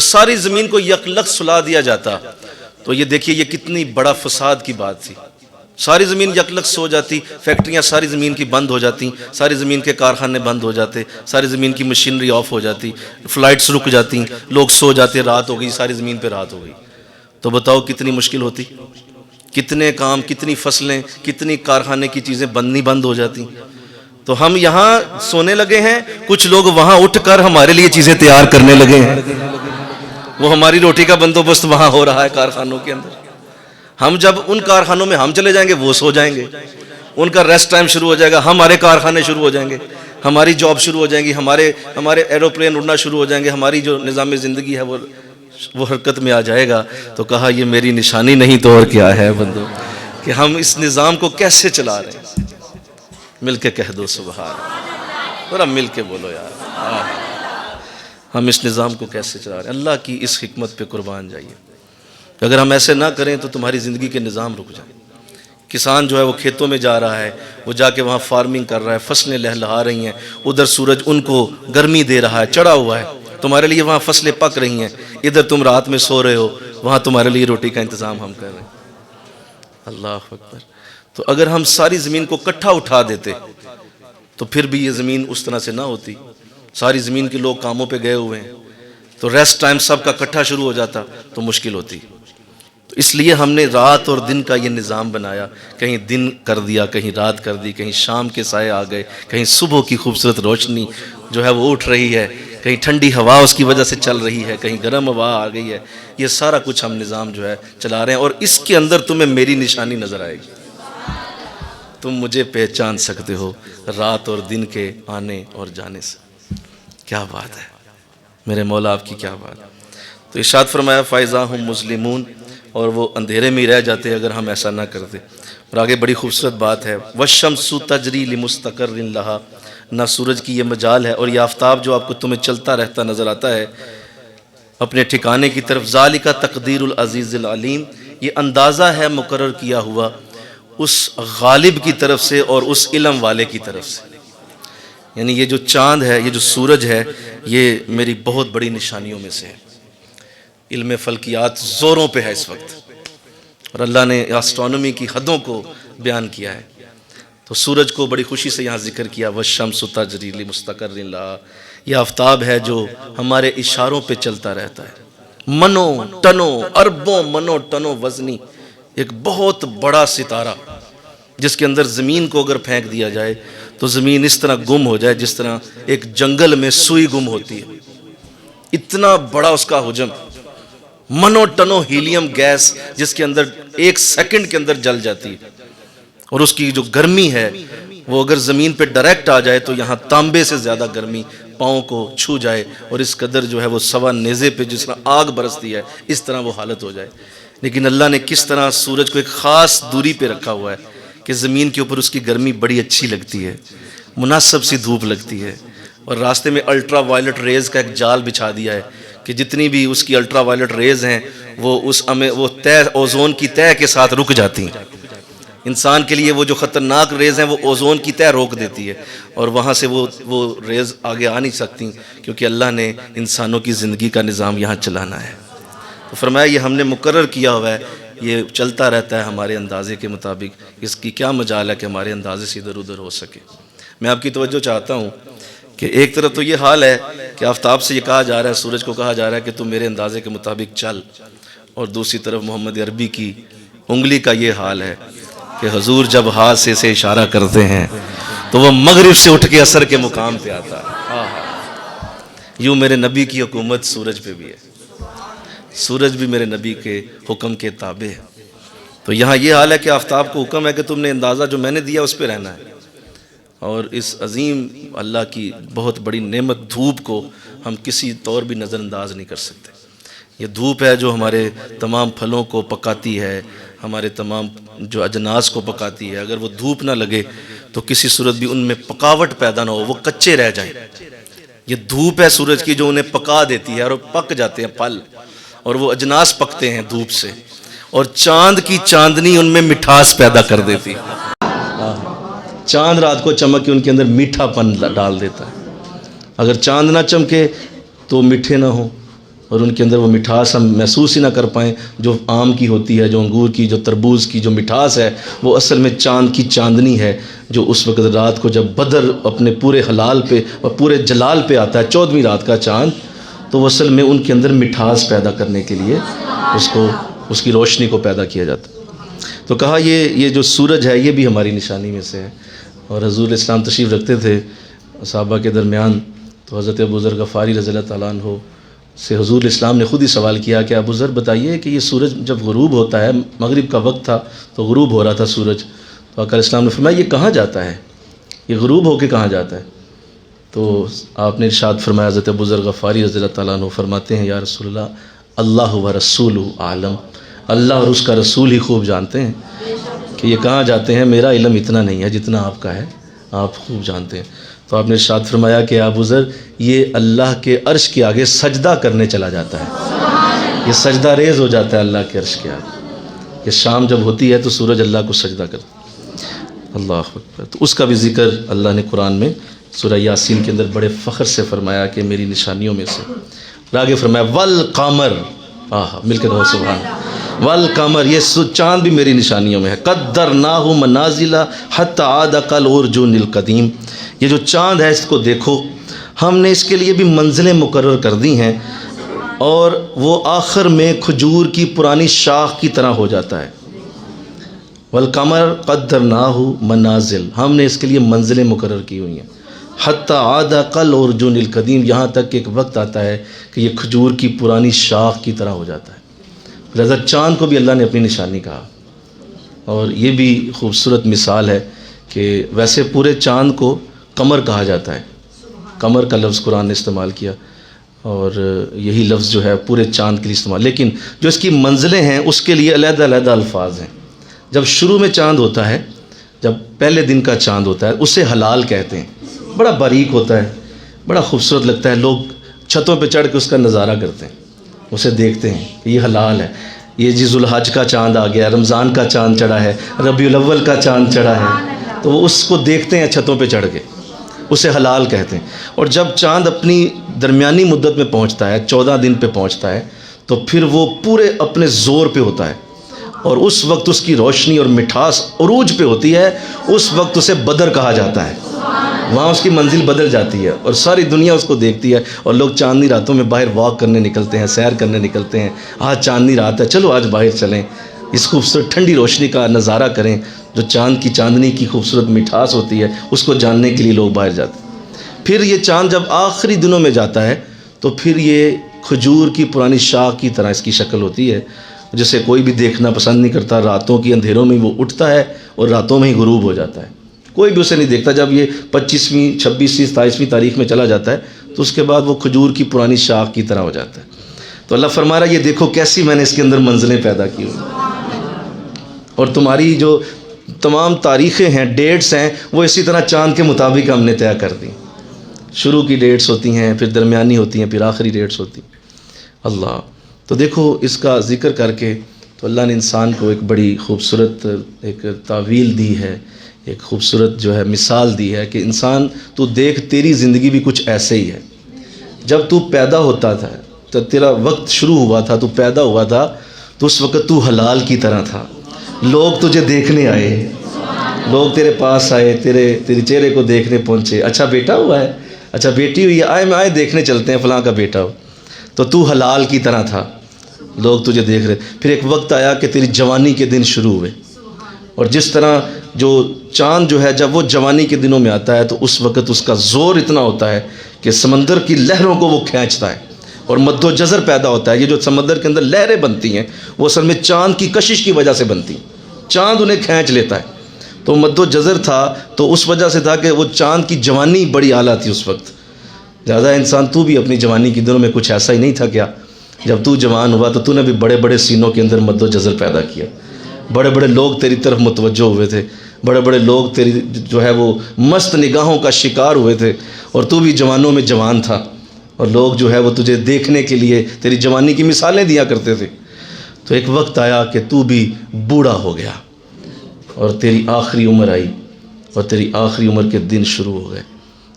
ساری زمین کو یکلخت سلا دیا جاتا تو یہ دیکھیے یہ کتنی بڑا فساد کی بات تھی۔ ساری زمین یکلخت سو جاتی، فیکٹریاں ساری زمین کی بند ہو جاتی، ساری زمین کے کارخانے بند ہو جاتے، ساری زمین کی مشینری آف ہو جاتی، فلائٹس رک جاتی، لوگ سو جاتے، رات ہو گئی، ساری زمین پہ رات ہو گئی، تو بتاؤ کتنی مشکل ہوتی، کتنے کام، کتنی فصلیں، کتنی کارخانے کی چیزیں بند ہو جاتی۔ تو ہم یہاں سونے لگے ہیں، کچھ لوگ وہاں اٹھ کر ہمارے لیے چیزیں تیار کرنے لگے ہیں۔ وہ ہماری روٹی کا بندوبست وہاں ہو رہا ہے کارخانوں کے اندر. ہم جب ان کارخانوں میں ہم چلے جائیں گے وہ سو جائیں گے, ان کا ریسٹ ٹائم شروع ہو جائے گا, ہمارے کارخانے شروع ہو جائیں گے, ہماری جاب شروع ہو جائیں گی, ہمارے ایروپلین اڑنا شروع ہو جائیں گے, ہماری جو نظام زندگی ہے وہ حرکت میں آ جائے گا. تو کہا یہ میری نشانی نہیں تو اور کیا ہے بندو, کہ ہم اس نظام کو کیسے چلا رہے ہیں. مل کے کہہ دو سبحان اللہ, ذرا مل کے بولو یار, ہم اس نظام کو کیسے چلا رہے ہیں. اللہ کی اس حکمت پہ قربان جائیے. اگر ہم ایسے نہ کریں تو تمہاری زندگی کے نظام رک جائیں. کسان جو ہے وہ کھیتوں میں جا رہا ہے, وہ جا کے وہاں فارمنگ کر رہا ہے, فصلیں لہلہا رہی ہیں, ادھر سورج ان کو گرمی دے رہا ہے, چڑھا ہوا ہے, تمہارے لیے وہاں فصلیں پک رہی ہیں, ادھر تم رات میں سو رہے ہو, وہاں تمہارے لیے روٹی کا انتظام ہم کر رہے ہیں. اللہ اکبر. تو اگر ہم ساری زمین کو کٹھا اٹھا دیتے تو پھر بھی یہ زمین اس طرح سے نہ ہوتی. ساری زمین کے لوگ کاموں پہ گئے ہوئے ہیں, تو ریسٹ ٹائم سب کا کٹھا شروع ہو جاتا تو مشکل ہوتی. تو اس لیے ہم نے رات اور دن کا یہ نظام بنایا. کہیں دن کر دیا, کہیں رات کر دی, کہیں شام کے سائے آ گئے, کہیں صبح کی خوبصورت روشنی جو ہے وہ اٹھ رہی ہے, کہیں ٹھنڈی ہوا اس کی وجہ سے چل رہی ہے, کہیں گرم ہوا آ گئی ہے. یہ سارا کچھ ہم نظام جو ہے چلا رہے ہیں, اور اس کے اندر تمہیں میری نشانی نظر آئے گی. تم مجھے پہچان سکتے ہو رات اور دن کے آنے اور جانے سے. کیا بات ہے میرے مولا, آپ کی کیا بات ہے. تو ارشاد فرمایا فائزہ ہم مسلمون, اور وہ اندھیرے میں ہی رہ جاتے اگر ہم ایسا نہ کرتے. اور آگے بڑی خوبصورت بات ہے, والشمس تجری لمستقر لہا, نہ سورج کی یہ مجال ہے اور یہ آفتاب جو آپ کو تمہیں چلتا رہتا نظر آتا ہے اپنے ٹھکانے کی طرف. ذالک تقدیر العزیز العلیم, یہ اندازہ ہے مقرر کیا ہوا اس غالب کی طرف سے اور اس علم والے کی طرف سے. یعنی یہ جو چاند ہے, یہ جو سورج ہے, یہ میری بہت بڑی نشانیوں میں سے ہے. علم فلکیات زوروں پہ ہے اس وقت, اور اللہ نے ایسٹرونومی کی حدوں کو بیان کیا ہے. تو سورج کو بڑی خوشی سے یہاں ذکر کیا, والشمس تجری لمستقر لہا, یہ آفتاب ہے جو ہمارے اشاروں پہ چلتا رہتا ہے. منو ٹنوں اربوں منو ٹنوں وزنی, ایک بہت بڑا ستارہ جس کے اندر زمین کو اگر پھینک دیا جائے تو زمین اس طرح گم ہو جائے جس طرح ایک جنگل میں سوئی گم ہوتی ہے. اتنا بڑا اس کا حجم, منو ٹنو ہیلیم گیس جس کے اندر ایک سیکنڈ کے اندر جل جاتی ہے, اور اس کی جو گرمی ہے وہ اگر زمین پہ ڈائریکٹ آ جائے تو یہاں تانبے سے زیادہ گرمی پاؤں کو چھو جائے, اور اس قدر جو ہے وہ سوا نیزے پہ جس طرح آگ برستی ہے اس طرح وہ حالت ہو جائے. لیکن اللہ نے کس طرح سورج کو ایک خاص دوری پہ رکھا ہوا ہے کہ زمین کے اوپر اس کی گرمی بڑی اچھی لگتی ہے, مناسب سی دھوپ لگتی ہے, اور راستے میں الٹرا وائلٹ ریز کا ایک جال بچھا دیا ہے کہ جتنی بھی اس کی الٹرا وائلٹ ریز ہیں وہ تہ اوزون کی تہ کے ساتھ رک جاتی ہیں. انسان کے لیے وہ جو خطرناک ریز ہیں وہ اوزون کی تہ روک دیتی ہے, اور وہاں سے وہ ریز آگے آ نہیں سکتی, کیونکہ اللہ نے انسانوں کی زندگی کا نظام یہاں چلانا ہے. تو فرمایا یہ ہم نے مقرر کیا ہوا ہے, یہ چلتا رہتا ہے ہمارے اندازے کے مطابق, اس کی کیا مجال ہے کہ ہمارے اندازے سے ادھر ادھر ہو سکے. میں آپ کی توجہ چاہتا ہوں کہ ایک طرف تو یہ حال ہے کہ آفتاب سے یہ کہا جا رہا ہے, سورج کو کہا جا رہا ہے کہ تم میرے اندازے کے مطابق چل, اور دوسری طرف محمد عربی کی انگلی کا یہ حال ہے کہ حضور جب ہاتھ سے اشارہ کرتے ہیں تو وہ مغرب سے اٹھ کے عصر کے مقام پہ آتا ہے. یوں میرے نبی کی حکومت سورج پہ بھی ہے, سورج بھی میرے نبی کے حکم کے تابع ہے. تو یہاں یہ حال ہے کہ آفتاب کو حکم ہے کہ تم نے اندازہ جو میں نے دیا اس پہ رہنا ہے, اور اس عظیم اللہ کی بہت بڑی نعمت دھوپ کو ہم کسی طور بھی نظر انداز نہیں کر سکتے. یہ دھوپ ہے جو ہمارے تمام پھلوں کو پکاتی ہے, ہمارے تمام جو اجناس کو پکاتی ہے. اگر وہ دھوپ نہ لگے تو کسی صورت بھی ان میں پکاوٹ پیدا نہ ہو, وہ کچے رہ جائیں. یہ دھوپ ہے سورج کی جو انہیں پکا دیتی ہے, اور پک جاتے ہیں پھل, اور وہ اجناس پکتے ہیں دھوپ سے, اور چاند کی چاندنی ان میں مٹھاس پیدا کر دیتی ہے. چاند رات کو چمک کے ان کے اندر میٹھا پن ڈال دیتا ہے. اگر چاند نہ چمکے تو میٹھے نہ ہوں, اور ان کے اندر وہ مٹھاس ہم محسوس ہی نہ کر پائیں جو آم کی ہوتی ہے, جو انگور کی, جو تربوز کی جو مٹھاس ہے, وہ اصل میں چاند کی چاندنی ہے جو اس وقت رات کو جب بدر اپنے پورے حلال پہ اور پورے جلال پہ آتا ہے, 14ویں رات کا چاند, تو وہ اصل میں ان کے اندر مٹھاس پیدا کرنے کے لیے اس کی روشنی کو پیدا کیا جاتا ہے. تو کہا یہ جو سورج ہے یہ بھی ہماری نشانی میں سے ہے. اور حضور اسلام تشریف رکھتے تھے صحابہ کے درمیان, تو حضرت ابو ذر غفاری رضی اللہ تعالیٰ عنہ سے حضور اسلام نے خود ہی سوال کیا کہ ابو ذر بتائیے کہ یہ سورج جب غروب ہوتا ہے، مغرب کا وقت تھا تو غروب ہو رہا تھا سورج، تو آقا اسلام نے فرمایا یہ کہاں جاتا ہے، یہ غروب ہو کے کہاں جاتا ہے؟ تو آپ نے ارشاد فرمایا، حضرت ابو ذر غفاری رضی اللہ تعالیٰ عنہ فرماتے ہیں یا رسول اللہ، اللہ و رسولہ عالم، اللہ اور اس کا رسول ہی خوب جانتے ہیں کہ یہ کہاں جاتے ہیں، میرا علم اتنا نہیں ہے جتنا آپ کا ہے، آپ خوب جانتے ہیں۔ تو آپ نے ارشاد فرمایا کہ ابو ذر یہ اللہ کے عرش کے آگے سجدہ کرنے چلا جاتا ہے، یہ سجدہ ریز ہو جاتا ہے اللہ کے عرش کے آگے، کہ شام جب ہوتی ہے تو سورج اللہ کو سجدہ کرتا ہے۔ اللہ اکبر۔ تو اس کا بھی ذکر اللہ نے قرآن میں سورہ یاسین کے اندر بڑے فخر سے فرمایا کہ میری نشانیوں میں سے، اور آگے فرمایا والقمر، مل کے کہو سبحان، والقمر، یہ چاند بھی میری نشانیوں میں ہے، قدرناہ منازل حتی عاد کالعرجون القدیم، یہ جو چاند ہے اس کو دیکھو، ہم نے اس کے لیے بھی منزلیں مقرر کر دی ہیں، اور وہ آخر میں کھجور کی پرانی شاخ کی طرح ہو جاتا ہے۔ والقمر قدرناہ منازل، ہم نے اس کے لیے منزلیں مقرر کی ہوئی ہیں، حتی عاد کالعرجون القدیم، یہاں تک کہ ایک وقت آتا ہے کہ یہ کھجور کی پرانی شاخ کی طرح ہو جاتا ہے۔ لہذا چاند کو بھی اللہ نے اپنی نشانی کہا، اور یہ بھی خوبصورت مثال ہے کہ ویسے پورے چاند کو قمر کہا جاتا ہے، قمر کا لفظ قرآن نے استعمال کیا، اور یہی لفظ جو ہے پورے چاند کے لیے استعمال، لیکن جو اس کی منزلیں ہیں اس کے لیے علیحدہ علیحدہ الفاظ ہیں۔ جب شروع میں چاند ہوتا ہے، جب پہلے دن کا چاند ہوتا ہے، اسے ہلال کہتے ہیں، بڑا باریک ہوتا ہے، بڑا خوبصورت لگتا ہے، لوگ چھتوں پہ چڑھ کے اس کا نظارہ کرتے ہیں، اسے دیکھتے ہیں کہ یہ حلال ہے، یہ جی ذوالحج کا چاند آ گیا، رمضان کا چاند چڑھا ہے، ربیع الاول کا چاند چڑھا ہے، تو وہ اس کو دیکھتے ہیں چھتوں پہ چڑھ کے، اسے حلال کہتے ہیں۔ اور جب چاند اپنی درمیانی مدت میں پہنچتا ہے، 14 دن پہ پہنچتا ہے، تو پھر وہ پورے اپنے زور پہ ہوتا ہے، اور اس وقت اس کی روشنی اور مٹھاس عروج پہ ہوتی ہے، اس وقت اسے بدر کہا جاتا ہے، وہاں اس کی منزل بدل جاتی ہے، اور ساری دنیا اس کو دیکھتی ہے، اور لوگ چاندنی راتوں میں باہر واک کرنے نکلتے ہیں، سیر کرنے نکلتے ہیں، آج چاندنی رات ہے، چلو آج باہر چلیں، اس خوبصورت ٹھنڈی روشنی کا نظارہ کریں، جو چاند کی چاندنی کی خوبصورت مٹھاس ہوتی ہے اس کو جاننے کے لیے لوگ باہر جاتے ہیں۔ پھر یہ چاند جب آخری دنوں میں جاتا ہے تو پھر یہ کھجور کی پرانی شاخ کی طرح اس کی شکل ہوتی ہے، جسے کوئی بھی دیکھنا پسند نہیں کرتا، راتوں کی اندھیروں میں وہ اٹھتا ہے اور راتوں میں ہی غروب ہو جاتا ہے، کوئی بھی اسے نہیں دیکھتا۔ جب یہ 25ویں 26ویں 27ویں تاریخ میں چلا جاتا ہے تو اس کے بعد وہ کھجور کی پرانی شاخ کی طرح ہو جاتا ہے۔ تو اللہ فرما رہا ہے یہ دیکھو کیسی میں نے اس کے اندر منزلیں پیدا کی ہوئی، اور تمہاری جو تمام تاریخیں ہیں، ڈیٹس ہیں، وہ اسی طرح چاند کے مطابق ہم نے طے کر دی، شروع کی ڈیٹس ہوتی ہیں، پھر درمیانی ہوتی ہیں، پھر آخری ڈیٹس ہوتی ہیں۔ اللہ، تو دیکھو اس کا ذکر کر کے تو اللہ نے انسان کو ایک بڑی خوبصورت ایک تعویل دی ہے، ایک خوبصورت جو ہے مثال دی ہے کہ انسان تو دیکھ تیری زندگی بھی کچھ ایسے ہی ہے۔ جب تو پیدا ہوتا تھا، تو تیرا وقت شروع ہوا تھا، تو پیدا ہوا تھا، تو اس وقت تو حلال کی طرح تھا، لوگ تجھے دیکھنے آئے، لوگ تیرے پاس آئے، تیرے چہرے کو دیکھنے پہنچے، اچھا بیٹا ہوا ہے، اچھا بیٹی ہوئی ہے، آئے دیکھنے چلتے ہیں فلاں کا بیٹا ہو، تو تو حلال کی طرح تھا، لوگ تجھے دیکھ رہے۔ پھر ایک وقت آیا کہ تیری جوانی کے دن شروع ہوئے، اور جس طرح جو چاند جو ہے جب وہ جوانی کے دنوں میں آتا ہے تو اس وقت اس کا زور اتنا ہوتا ہے کہ سمندر کی لہروں کو وہ کھینچتا ہے، اور مد و جزر پیدا ہوتا ہے۔ یہ جو سمندر کے اندر لہریں بنتی ہیں وہ اصل میں چاند کی کشش کی وجہ سے بنتی ہیں، چاند انہیں کھینچ لیتا ہے، تو مد و جزر تھا تو اس وجہ سے تھا کہ وہ چاند کی جوانی بڑی اعلیٰ تھی اس وقت۔ لہٰذا انسان تو بھی اپنی جوانی کے دنوں میں کچھ ایسا ہی نہیں تھا کیا؟ جب تو جوان ہوا تو نے بھی بڑے بڑے سینوں کے اندر مد و جزر پیدا کیا، بڑے بڑے لوگ تیری طرف متوجہ ہوئے تھے، بڑے بڑے لوگ تیری جو ہے وہ مست نگاہوں کا شکار ہوئے تھے، اور تو بھی جوانوں میں جوان تھا، اور لوگ جو ہے وہ تجھے دیکھنے کے لیے تیری جوانی کی مثالیں دیا کرتے تھے۔ تو ایک وقت آیا کہ تو بھی بوڑھا ہو گیا، اور تیری آخری عمر آئی، اور تیری آخری عمر کے دن شروع ہو گئے،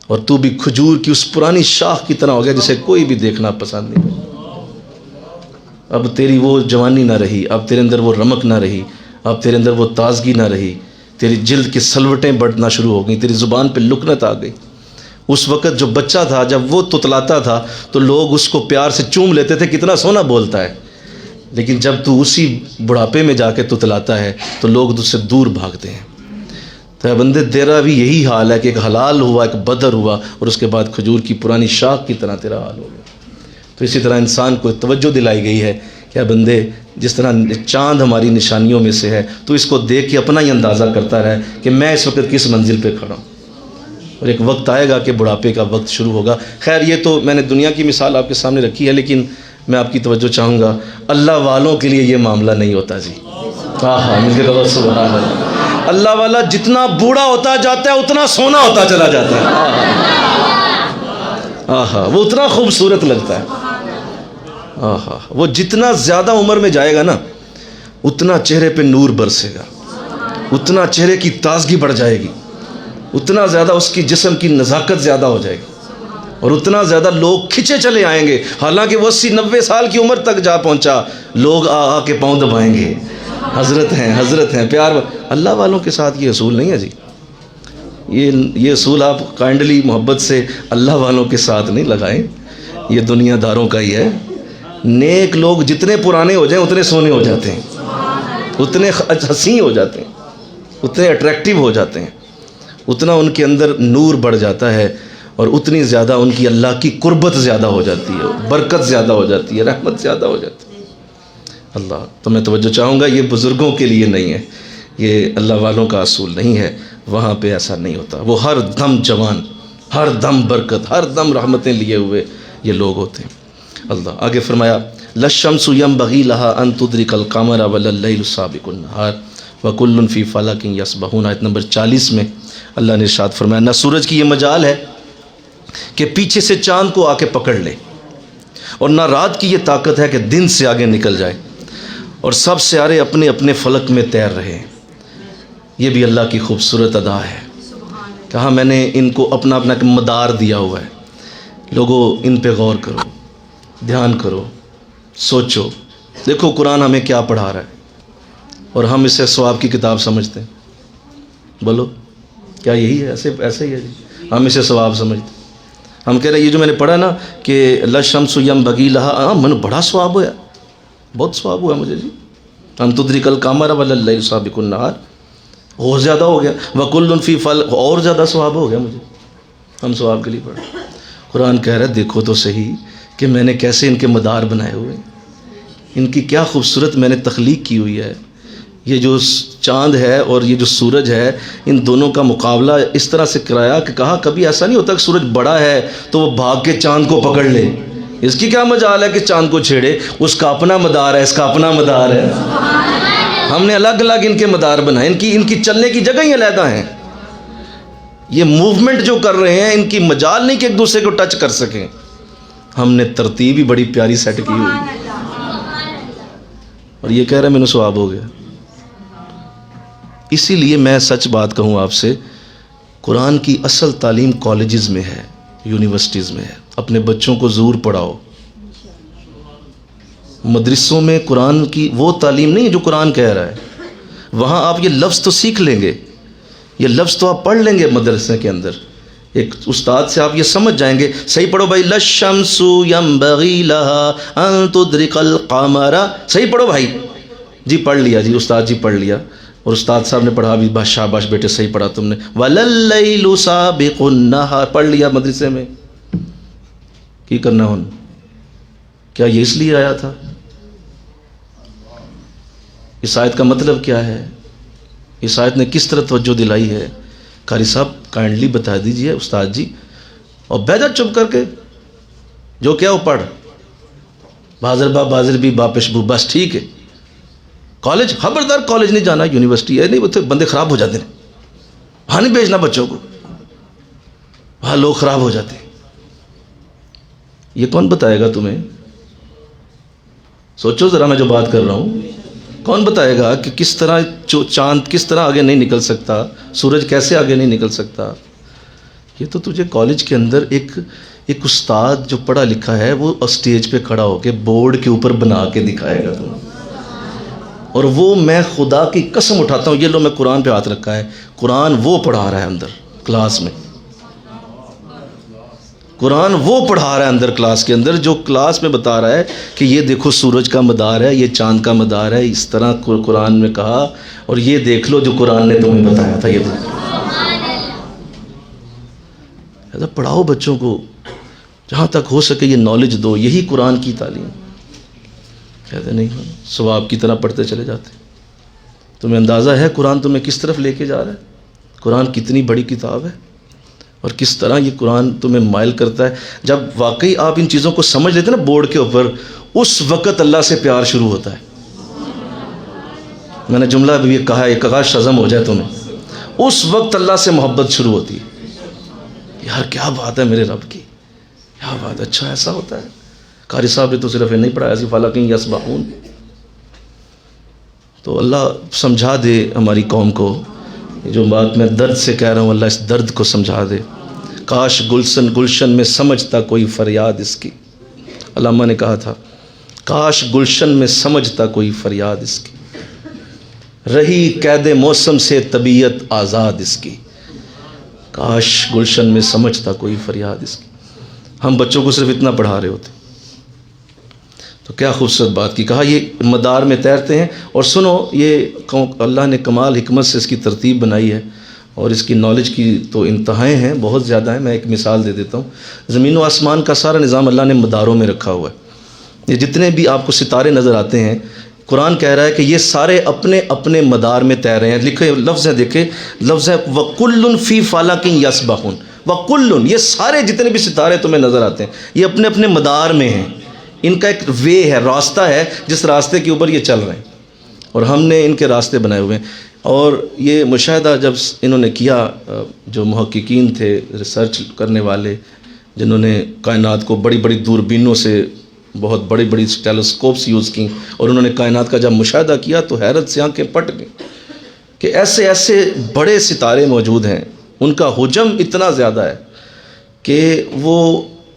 اور تو بھی کھجور کی اس پرانی شاخ کی طرح ہو گیا جسے کوئی بھی دیکھنا پسند نہیں کرتا۔ اب تیری وہ جوانی نہ رہی، اب تیرے اندر وہ رمق نہ رہی، اب تیرے اندر وہ تازگی نہ رہی، تیری جلد کی سلوٹیں بڑھنا شروع ہو گئیں، تیری زبان پہ لکنت آ گئی۔ اس وقت جو بچہ تھا جب وہ تتلاتا تھا تو لوگ اس کو پیار سے چوم لیتے تھے، کتنا سونا بولتا ہے، لیکن جب تو اسی بڑھاپے میں جا کے تتلاتا ہے تو لوگ تجھ سے دور بھاگتے ہیں۔ تو اے بندے تیرا بھی یہی حال ہے کہ ایک حلال ہوا، ایک بدر ہوا، اور اس کے بعد کھجور کی پرانی شاخ کی طرح تیرا حال ہو گیا۔ تو اسی طرح انسان کو توجہ دلائی گئی ہے کہ اے بندے، جس طرح چاند ہماری نشانیوں میں سے ہے، تو اس کو دیکھ کے اپنا ہی اندازہ کرتا رہے کہ میں اس وقت کس منزل پہ کھڑا ہوں، اور ایک وقت آئے گا کہ بڑھاپے کا وقت شروع ہوگا۔ خیر یہ تو میں نے دنیا کی مثال آپ کے سامنے رکھی ہے، لیکن میں آپ کی توجہ چاہوں گا، اللہ والوں کے لیے یہ معاملہ نہیں ہوتا جی۔ مل کے کہو سبحان اللہ۔ اللہ والا جتنا بوڑھا ہوتا جاتا ہے اتنا سونا ہوتا چلا جاتا ہے، وہ اتنا خوبصورت لگتا ہے۔ وہ جتنا زیادہ عمر میں جائے گا نا، اتنا چہرے پہ نور برسے گا، اتنا چہرے کی تازگی بڑھ جائے گی، اتنا زیادہ اس کی جسم کی نزاکت زیادہ ہو جائے گی، اور اتنا زیادہ لوگ کھچے چلے آئیں گے۔ حالانکہ وہ 80-90 سال کی عمر تک جا پہنچا، لوگ آ کے پاؤں دبائیں گے، حضرت ہیں پیار۔ اللہ والوں کے ساتھ یہ اصول نہیں ہے جی، یہ اصول آپ کائنڈلی محبت سے اللہ والوں کے ساتھ نہیں لگائیں، یہ دنیا داروں کا ہی ہے۔ نیک لوگ جتنے پرانے ہو جائیں اتنے سونے ہو جاتے ہیں، اتنے حسین ہو جاتے ہیں، اتنے اٹریکٹیو ہو جاتے ہیں، اتنا ان کے اندر نور بڑھ جاتا ہے، اور اتنی زیادہ ان کی اللہ کی قربت زیادہ ہو جاتی ہے، برکت زیادہ ہو جاتی ہے، رحمت زیادہ ہو جاتی ہے۔ اللہ تو میں توجہ چاہوں گا، یہ بزرگوں کے لیے نہیں ہے، یہ اللہ والوں کا اصول نہیں ہے، وہاں پہ ایسا نہیں ہوتا۔ وہ ہر دم جوان، ہر دم برکت، ہر دم رحمتیں لیے ہوئے یہ لوگ ہوتے ہیں۔ اللہ آگے فرمایا لَلشَّمْسُ يَنبَغِي لَهَا أَن تُدْرِكَ الْقَمَرَ وَلَا اللَّيْلُ سَابِقُ النَّهَارِ وَكُلٌّ فِي فَلَكٍ يَسْبَحُونَ۔ آیت نمبر 40 میں اللہ نے ارشاد فرمایا، نہ سورج کی یہ مجال ہے کہ پیچھے سے چاند کو آ کے پکڑ لے، اور نہ رات کی یہ طاقت ہے کہ دن سے آگے نکل جائے، اور سب سیارے اپنے اپنے فلک میں تیر رہے۔ یہ بھی اللہ کی خوبصورت ادا ہے۔ کہا میں نے ان کو اپنا اپنا مدار دیا ہوا ہے، لوگوں ان پہ غور کرو، دھیان کرو، سوچو۔ دیکھو قرآن ہمیں کیا پڑھا رہا ہے، اور ہم اسے ثواب کی کتاب سمجھتے ہیں۔ بولو کیا یہی ہے؟ ایسے ہی ہے جی، ہم اسے ثواب سمجھتے ہیں۔ ہم کہہ رہے ہیں یہ جو میں نے پڑھا نا کہ لَلشَّمْسُ يَنبَغِي لَهَا، میں نے بڑا ثواب ہوا، بہت ثواب ہوا مجھے جی۔ أَن تُدْرِكَ الْقَمَرَ وَلَا اللَّيْلُ سَابِقُ النَّهَارِ، اور زیادہ ہو گیا، وَكُلٌّ فِي فَلَكٍ، اور زیادہ ثواب ہو گیا مجھے، ہم ثواب کے لیے پڑھ۔ قرآن کہہ رہا ہے دیکھو تو صحیح کہ میں نے کیسے ان کے مدار بنائے ہوئے، ان کی کیا خوبصورت میں نے تخلیق کی ہوئی ہے۔ یہ جو چاند ہے اور یہ جو سورج ہے، ان دونوں کا مقابلہ اس طرح سے کرایا کہ کہا کبھی ایسا نہیں ہوتا کہ سورج بڑا ہے تو وہ بھاگ کے چاند کو پکڑ لے، اس کی کیا مجال ہے کہ چاند کو چھیڑے، اس کا اپنا مدار ہے، اس کا اپنا مدار ہے۔ ہم نے الگ الگ ان کے مدار بنائے، ان کی چلنے کی جگہ ہی علیحدہ ہیں۔ یہ موومنٹ جو کر رہے ہیں ان کی مجال نہیں کہ ایک دوسرے کو ٹچ کر سکیں، ہم نے ترتیب ہی بڑی پیاری سیٹ کی ہوئی، اور یہ کہہ رہا ہے میں نے ثواب ہو گیا۔ اسی لیے میں سچ بات کہوں آپ سے، قرآن کی اصل تعلیم کالجز میں ہے، یونیورسٹیز میں ہے۔ اپنے بچوں کو ضرور پڑھاؤ۔ مدرسوں میں قرآن کی وہ تعلیم نہیں ہے جو قرآن کہہ رہا ہے، وہاں آپ یہ لفظ تو سیکھ لیں گے، یہ لفظ تو آپ پڑھ لیں گے مدرسے کے اندر، ایک استاد سے آپ یہ سمجھ جائیں گے۔ صحیح پڑھو بھائی، لَلشَّمْسُ يَنبَغِي لَهَا أَن تُدْرِكَ الْقَمَرَ، صحیح پڑھو بھائی جی، پڑھ لیا جی، استاد جی پڑھ لیا، اور استاد صاحب نے پڑھا بھی، شاباش بیٹے صحیح پڑھا تم نے۔ وَلَا اللَّيْلُ سَابِقُ النَّهَارِ، پڑھ لیا مدرسے میں، کی کرنا ہون؟ کیا یہ اس لیے آیا تھا؟ اس آیت کا مطلب کیا ہے؟ اس آیت نے کس طرح توجہ دلائی ہے؟ قاری صاحب کائنڈلی بتا دیجئے استاد جی، اور بیٹھ چپ کر کے جو کیا وہ پڑھ، بازر با بازر بھی با پشبو، بس ٹھیک ہے۔ کالج خبردار کالج نہیں جانا، یونیورسٹی ہے نہیں، وہ تو بندے خراب ہو جاتے ہیں، وہاں نہیں بھیجنا بچوں کو، وہاں لوگ خراب ہو جاتے ہیں۔ یہ کون بتائے گا تمہیں؟ سوچو ذرا میں جو بات کر رہا ہوں، کون بتائے گا کہ کس طرح چاند کس طرح آگے نہیں نکل سکتا، سورج کیسے آگے نہیں نکل سکتا؟ یہ تو تجھے کالج کے اندر ایک استاد جو پڑھا لکھا ہے وہ اسٹیج پہ کھڑا ہو کے بورڈ کے اوپر بنا کے دکھائے گا تمہیں، اور وہ میں خدا کی قسم اٹھاتا ہوں، یہ لو میں قرآن پہ ہاتھ رکھا ہے، قرآن وہ پڑھا رہا ہے اندر کلاس میں، قرآن وہ پڑھا رہا ہے اندر کلاس کے اندر، جو کلاس میں بتا رہا ہے کہ یہ دیکھو سورج کا مدار ہے، یہ چاند کا مدار ہے، اس طرح قرآن میں کہا، اور یہ دیکھ لو جو قرآن نے تمہیں بتایا تھا۔ یہ پڑھاؤ بچوں کو، جہاں تک ہو سکے یہ نالج دو، یہی قرآن کی تعلیم. کہتے نہیں ثواب کی طرح پڑھتے چلے جاتے. تمہیں اندازہ ہے قرآن تمہیں کس طرف لے کے جا رہا ہے؟ قرآن کتنی بڑی کتاب ہے اور کس طرح یہ قرآن تمہیں مائل کرتا ہے. جب واقعی آپ ان چیزوں کو سمجھ لیتے ہیں نا بورڈ کے اوپر، اس وقت اللہ سے پیار شروع ہوتا ہے. میں نے جملہ بھی یہ کہا ہے، کاش ہضم ہو جائے تمہیں. اس وقت اللہ سے محبت شروع ہوتی ہے. یار کیا بات ہے میرے رب کی، کیا بات. اچھا ایسا ہوتا ہے. قاری صاحب نے تو صرف یہ نہیں پڑھایا سی فلق یسبحون. تو اللہ سمجھا دے ہماری قوم کو. جو بات میں درد سے کہہ رہا ہوں اللہ اس درد کو سمجھا دے. کاش گلشن میں سمجھتا کوئی فریاد اس کی. علامہ نے کہا تھا کاش گلشن میں سمجھتا کوئی فریاد اس کی، رہی قید موسم سے طبیعت آزاد اس کی. کاش گلشن میں سمجھتا کوئی فریاد اس کی. ہم بچوں کو صرف اتنا پڑھا رہے ہوتے. تو کیا خوبصورت بات کی. کہا یہ مدار میں تیرتے ہیں. اور سنو یہ اللہ نے کمال حکمت سے اس کی ترتیب بنائی ہے اور اس کی نالج کی تو انتہائیں ہیں، بہت زیادہ ہیں. میں ایک مثال دے دیتا ہوں. زمین و آسمان کا سارا نظام اللہ نے مداروں میں رکھا ہوا ہے. یہ جتنے بھی آپ کو ستارے نظر آتے ہیں قرآن کہہ رہا ہے کہ یہ سارے اپنے اپنے مدار میں تیر رہے ہیں. لکھے لفظ ہے، دیکھیں لفظ ہے وَكُلٌّ فِي فَلَكٍ يَسْبَحُونَ. وَكُلٌّ یہ سارے جتنے بھی ستارے تمہیں نظر آتے ہیں یہ اپنے اپنے مدار میں ہیں. ان کا ایک وے ہے، راستہ ہے جس راستے کے اوپر یہ چل رہے ہیں اور ہم نے ان کے راستے بنائے ہوئے ہیں. اور یہ مشاہدہ جب انہوں نے کیا، جو محققین تھے، ریسرچ کرنے والے جنہوں نے کائنات کو بڑی بڑی دوربینوں سے بہت بڑی بڑی ٹیلیسکوپس یوز کیں اور انہوں نے کائنات کا جب مشاہدہ کیا تو حیرت سے آنکھیں پھٹ گئیں کہ ایسے ایسے بڑے ستارے موجود ہیں، ان کا حجم اتنا زیادہ ہے کہ وہ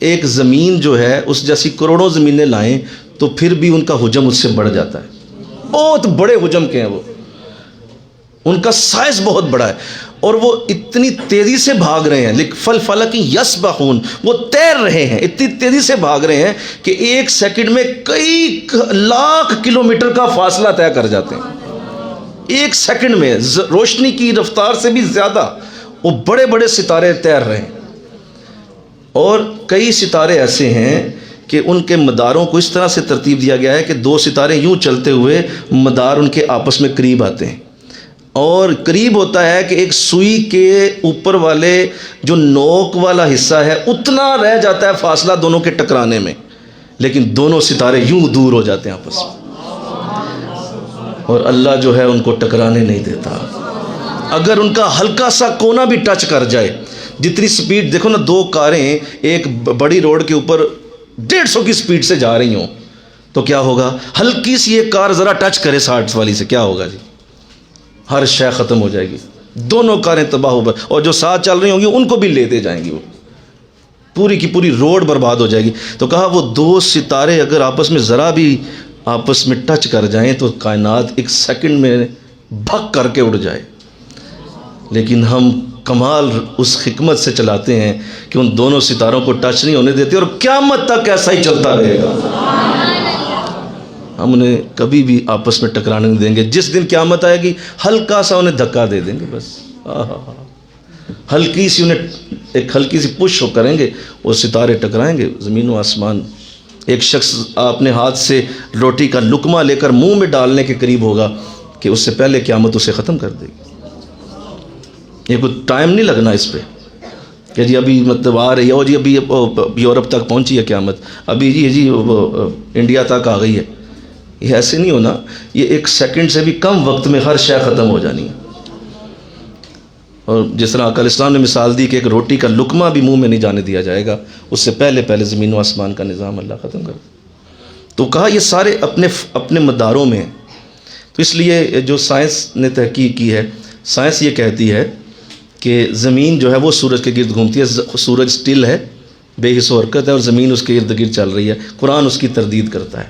ایک زمین جو ہے اس جیسی کروڑوں زمینیں لائیں تو پھر بھی ان کا حجم اس سے بڑھ جاتا ہے. بہت بڑے حجم کے ہیں وہ، ان کا سائز بہت بڑا ہے اور وہ اتنی تیزی سے بھاگ رہے ہیں. فَالْفَلَكِ يَسْبَحُونَ وہ تیر رہے ہیں، اتنی تیزی سے بھاگ رہے ہیں کہ ایک سیکنڈ میں کئی لاکھ کلومیٹر کا فاصلہ طے کر جاتے ہیں. ایک سیکنڈ میں روشنی کی رفتار سے بھی زیادہ وہ بڑے بڑے ستارے تیر رہے ہیں. اور کئی ستارے ایسے ہیں کہ ان کے مداروں کو اس طرح سے ترتیب دیا گیا ہے کہ دو ستارے یوں چلتے ہوئے مدار ان کے آپس میں قریب آتے ہیں. اور قریب ہوتا ہے کہ ایک سوئی کے اوپر والے جو نوک والا حصہ ہے اتنا رہ جاتا ہے فاصلہ دونوں کے ٹکرانے میں، لیکن دونوں ستارے یوں دور ہو جاتے ہیں آپس میں اور اللہ جو ہے ان کو ٹکرانے نہیں دیتا. اگر ان کا ہلکا سا کونا بھی ٹچ کر جائے، جتنی سپیڈ دیکھو نا، دو کاریں ایک بڑی روڈ کے اوپر 150 کی سپیڈ سے جا رہی ہوں تو کیا ہوگا؟ ہلکی سی ایک کار ذرا ٹچ کرے 60 والی سے، کیا ہوگا جی؟ ہر شے ختم ہو جائے گی، دونوں کاریں تباہ ہو. اور جو ساتھ چل رہی ہوں گی ان کو بھی لیتے جائیں گی، وہ پوری کی پوری روڈ برباد ہو جائے گی. تو کہا وہ دو ستارے اگر آپس میں ذرا بھی آپس میں ٹچ کر جائیں تو کائنات ایک سیکنڈ میں بھگ کر کے اڑ جائے. لیکن ہم کمال اس حکمت سے چلاتے ہیں کہ ان دونوں ستاروں کو ٹچ نہیں ہونے دیتے اور قیامت تک ایسا ہی چلتا رہے گا. ہم انہیں کبھی بھی آپس میں ٹکرانے نہیں دیں گے. جس دن قیامت آئے گی ہلکا سا انہیں دھکا دے دیں گے، بس ہلکی سی انہیں ایک ہلکی سی پش کریں گے، وہ ستارے ٹکرائیں گے. زمین و آسمان. ایک شخص اپنے ہاتھ سے روٹی کا لقمہ لے کر منہ میں ڈالنے کے قریب ہوگا کہ اس سے پہلے قیامت اسے ختم کر دے گی. یہ کوئی ٹائم نہیں لگنا اس پہ کہ جی ابھی مطلب آ رہی ہے، اور جی ابھی یورپ تک پہنچی ہے قیامت، ابھی جی انڈیا تک آ گئی ہے. یہ ایسے نہیں ہونا. یہ ایک سیکنڈ سے بھی کم وقت میں ہر شے ختم ہو جانی ہے. اور جس طرح آقا علیہ السلام نے مثال دی کہ ایک روٹی کا لقمہ بھی منہ میں نہیں جانے دیا جائے گا، اس سے پہلے پہلے زمین و آسمان کا نظام اللہ ختم کر دے. تو کہا یہ سارے اپنے مداروں میں ہیں. تو اس لیے جو سائنس نے تحقیق کی ہے، سائنس یہ کہتی ہے کہ زمین جو ہے وہ سورج کے گرد گھومتی ہے. سورج سٹل ہے، بے حس و حرکت ہے، اور زمین اس کے ارد گرد چل رہی ہے. قرآن اس کی تردید کرتا ہے،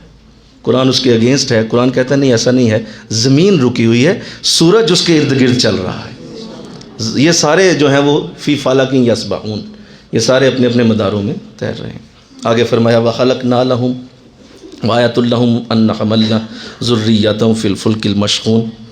قرآن اس کے اگینسٹ ہے. قرآن کہتا ہے نہیں ایسا نہیں ہے، زمین رکی ہوئی ہے، سورج اس کے ارد گرد چل رہا ہے. یہ سارے جو ہیں وہ فی فلک یسبحون، یہ سارے اپنے اپنے مداروں میں تیر رہے ہیں. آگے فرمایا وَخَلَقْنَا لَهُمْ وَآيَةٌ لَهُمْ أَنَّ حَمَلْنَا ذُرِّيَّتَهُمْ فِي الْفُلْكِ الْمَشْحُونِ.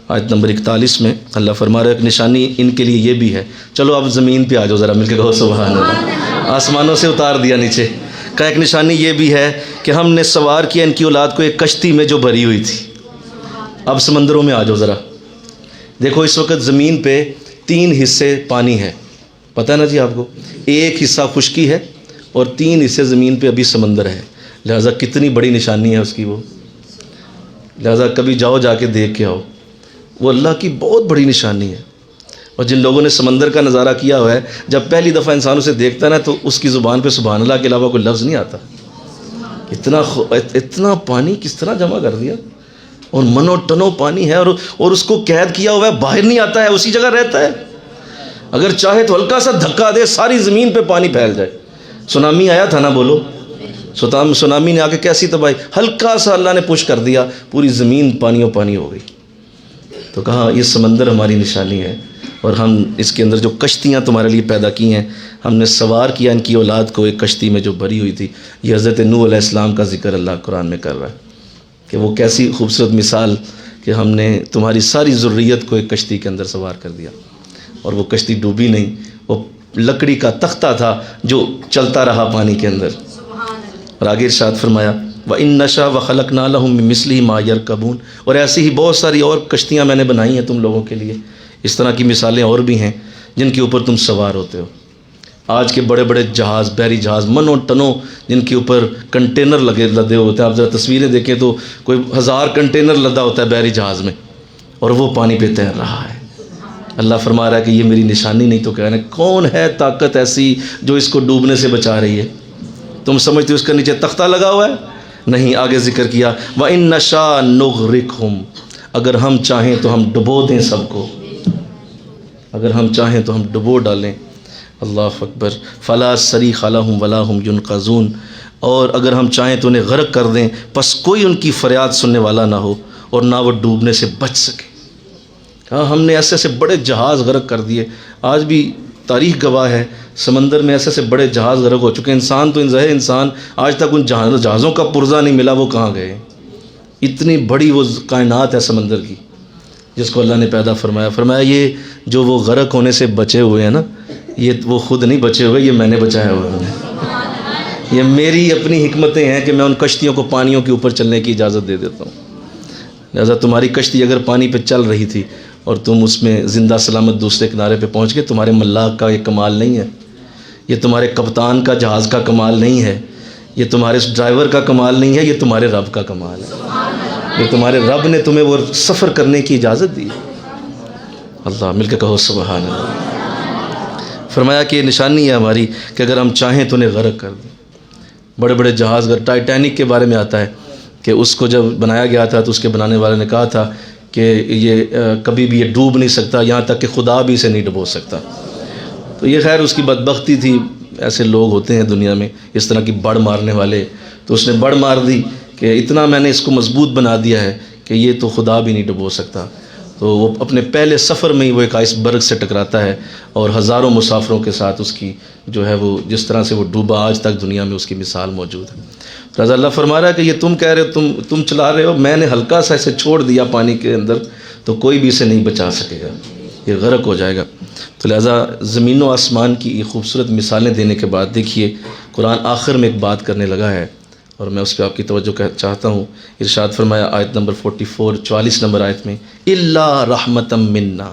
آیت نمبر 41 میں اللہ فرما رہا ہے ایک نشانی ان کے لیے یہ بھی ہے. چلو اب زمین پہ آ جاؤ ذرا مل کے کہو سبحان اللہ. آسمانوں سے اتار دیا نیچے. کا ایک نشانی یہ بھی ہے کہ ہم نے سوار کیا ان کی اولاد کو ایک کشتی میں جو بھری ہوئی تھی. اب سمندروں میں آ جاؤ ذرا دیکھو. اس وقت زمین پہ 3 حصے پانی ہے, پتہ ہے نا جی آپ کو. ایک حصہ خشکی ہے اور 3 حصے زمین پہ ابھی سمندر ہے. لہٰذا کتنی بڑی نشانی ہے اس کی وہ. لہٰذا کبھی جاؤ, جا کے دیکھ کے آؤ. وہ اللہ کی بہت بڑی نشانی ہے. اور جن لوگوں نے سمندر کا نظارہ کیا ہوا ہے, جب پہلی دفعہ انسان اسے دیکھتا ہے نا تو اس کی زبان پہ سبحان اللہ کے علاوہ کوئی لفظ نہیں آتا. اتنا پانی کس طرح جمع کر دیا, اور منو ٹنو پانی ہے, اور اس کو قید کیا ہوا ہے, باہر نہیں آتا ہے, اسی جگہ رہتا ہے. اگر چاہے تو ہلکا سا دھکا دے ساری زمین پہ پانی پھیل جائے. سونامی آیا تھا نا, بولو. سونامی نے آ کے کیسی تباہی, ہلکا سا اللہ نے پش کر دیا, پوری زمین پانیوں پانی ہو گئی. تو کہا یہ سمندر ہماری نشانی ہے, اور ہم اس کے اندر جو کشتیاں تمہارے لیے پیدا کی ہیں, ہم نے سوار کیا ان کی اولاد کو ایک کشتی میں جو بھری ہوئی تھی. یہ حضرت نوح علیہ السلام کا ذکر اللہ قرآن میں کر رہا ہے کہ وہ کیسی خوبصورت مثال کہ ہم نے تمہاری ساری ذریت کو ایک کشتی کے اندر سوار کر دیا, اور وہ کشتی ڈوبی نہیں. وہ لکڑی کا تختہ تھا جو چلتا رہا پانی کے اندر. اور آگے ارشاد فرمایا وَإِن نَّشَأْ وَخَلَقْنَا لَهُم مِّن مِّثْلِهِ مَا يَرْكَبُونَ. اور ایسی ہی بہت ساری اور کشتیاں میں نے بنائی ہیں تم لوگوں کے لیے. اس طرح کی مثالیں اور بھی ہیں جن کے اوپر تم سوار ہوتے ہو. آج کے بڑے بڑے جہاز, بحری جہاز, منوں ٹنوں جن کے اوپر کنٹینر لدے ہوتے ہیں. آپ ذرا تصویریں دیکھیں تو کوئی 1000 کنٹینر لدا ہوتا ہے بحری جہاز میں, اور وہ پانی پہ تیر رہا ہے. اللہ فرما رہا ہے کہ یہ میری نشانی نہیں تو کیا ہے. کون ہے طاقت ایسی جو اس کو ڈوبنے سے بچا رہی ہے؟ تم سمجھتے ہو اس کے نیچے تختہ لگا ہوا ہے؟ نہیں. آگے ذکر کیا وَإِن نَّشَأْ نُغْرِقْهُمْ. اگر ہم چاہیں تو ہم ڈبو دیں سب کو, اگر ہم چاہیں تو ہم ڈبو ڈالیں. اللہ اکبر. فَلَا صَرِيخَ لَهُمْ وَلَا هُمْ يُنْقَذُونَ. اور اگر ہم چاہیں تو انہیں غرق کر دیں, پس کوئی ان کی فریاد سننے والا نہ ہو اور نہ وہ ڈوبنے سے بچ سکے. ہاں, ہم نے ایسے ایسے بڑے جہاز غرق کر دیے. آج بھی تاریخ گواہ ہے, سمندر میں ایسے ایسے بڑے جہاز غرق ہو چکے. انسان تو انسان آج تک ان جہازوں کا پرزہ نہیں ملا, وہ کہاں گئے. اتنی بڑی وہ کائنات ہے سمندر کی جس کو اللہ نے پیدا فرمایا. فرمایا یہ جو وہ غرق ہونے سے بچے ہوئے ہیں نا, یہ وہ خود نہیں بچے ہوئے, یہ میں نے بچایا ہوا ہے. یہ میری اپنی حکمتیں ہیں کہ میں ان کشتیوں کو پانیوں کے اوپر چلنے کی اجازت دے دیتا ہوں. لہٰذا تمہاری کشتی اگر پانی پہ چل رہی تھی اور تم اس میں زندہ سلامت دوسرے کنارے پہ پہنچ گئے, تمہارے ملاح کا یہ کمال نہیں ہے, یہ تمہارے کپتان کا جہاز کا کمال نہیں ہے, یہ تمہارے ڈرائیور کا کمال نہیں ہے, یہ تمہارے رب کا کمال ہے. یہ تمہارے رب نے تمہیں وہ سفر کرنے کی اجازت دی. اللہ, مل کے کہو سبحان اللہ. فرمایا کہ یہ نشانی ہے ہماری کہ اگر ہم چاہیں تو انہیں غرق کر دیں. بڑے بڑے جہاز, اگر ٹائٹینک کے بارے میں آتا ہے کہ اس کو جب بنایا گیا تھا تو اس کے بنانے والے نے کہا تھا کہ یہ کبھی بھی یہ ڈوب نہیں سکتا, یہاں تک کہ خدا بھی اسے نہیں ڈبو سکتا. تو یہ خیر اس کی بدبختی تھی. ایسے لوگ ہوتے ہیں دنیا میں اس طرح کی بڑ مارنے والے. تو اس نے بڑ مار دی کہ اتنا میں نے اس کو مضبوط بنا دیا ہے کہ یہ تو خدا بھی نہیں ڈبو سکتا. تو وہ اپنے پہلے سفر میں ہی وہ ایک آئس برگ سے ٹکراتا ہے, اور ہزاروں مسافروں کے ساتھ اس کی جو ہے وہ جس طرح سے وہ ڈوبا, آج تک دنیا میں اس کی مثال موجود ہے. رضا اللہ فرما رہا ہے کہ یہ تم کہہ رہے ہو, تم چلا رہے ہو, میں نے ہلکا سا اسے چھوڑ دیا پانی کے اندر تو کوئی بھی اسے نہیں بچا سکے گا, یہ غرق ہو جائے گا. تو لہٰذا زمین و آسمان کی خوبصورت مثالیں دینے کے بعد دیکھیے قرآن آخر میں ایک بات کرنے لگا ہے, اور میں اس پہ آپ کی توجہ چاہتا ہوں. ارشاد فرمایا آیت نمبر 44 44 نمبر آیت میں, الا رحمتم منا.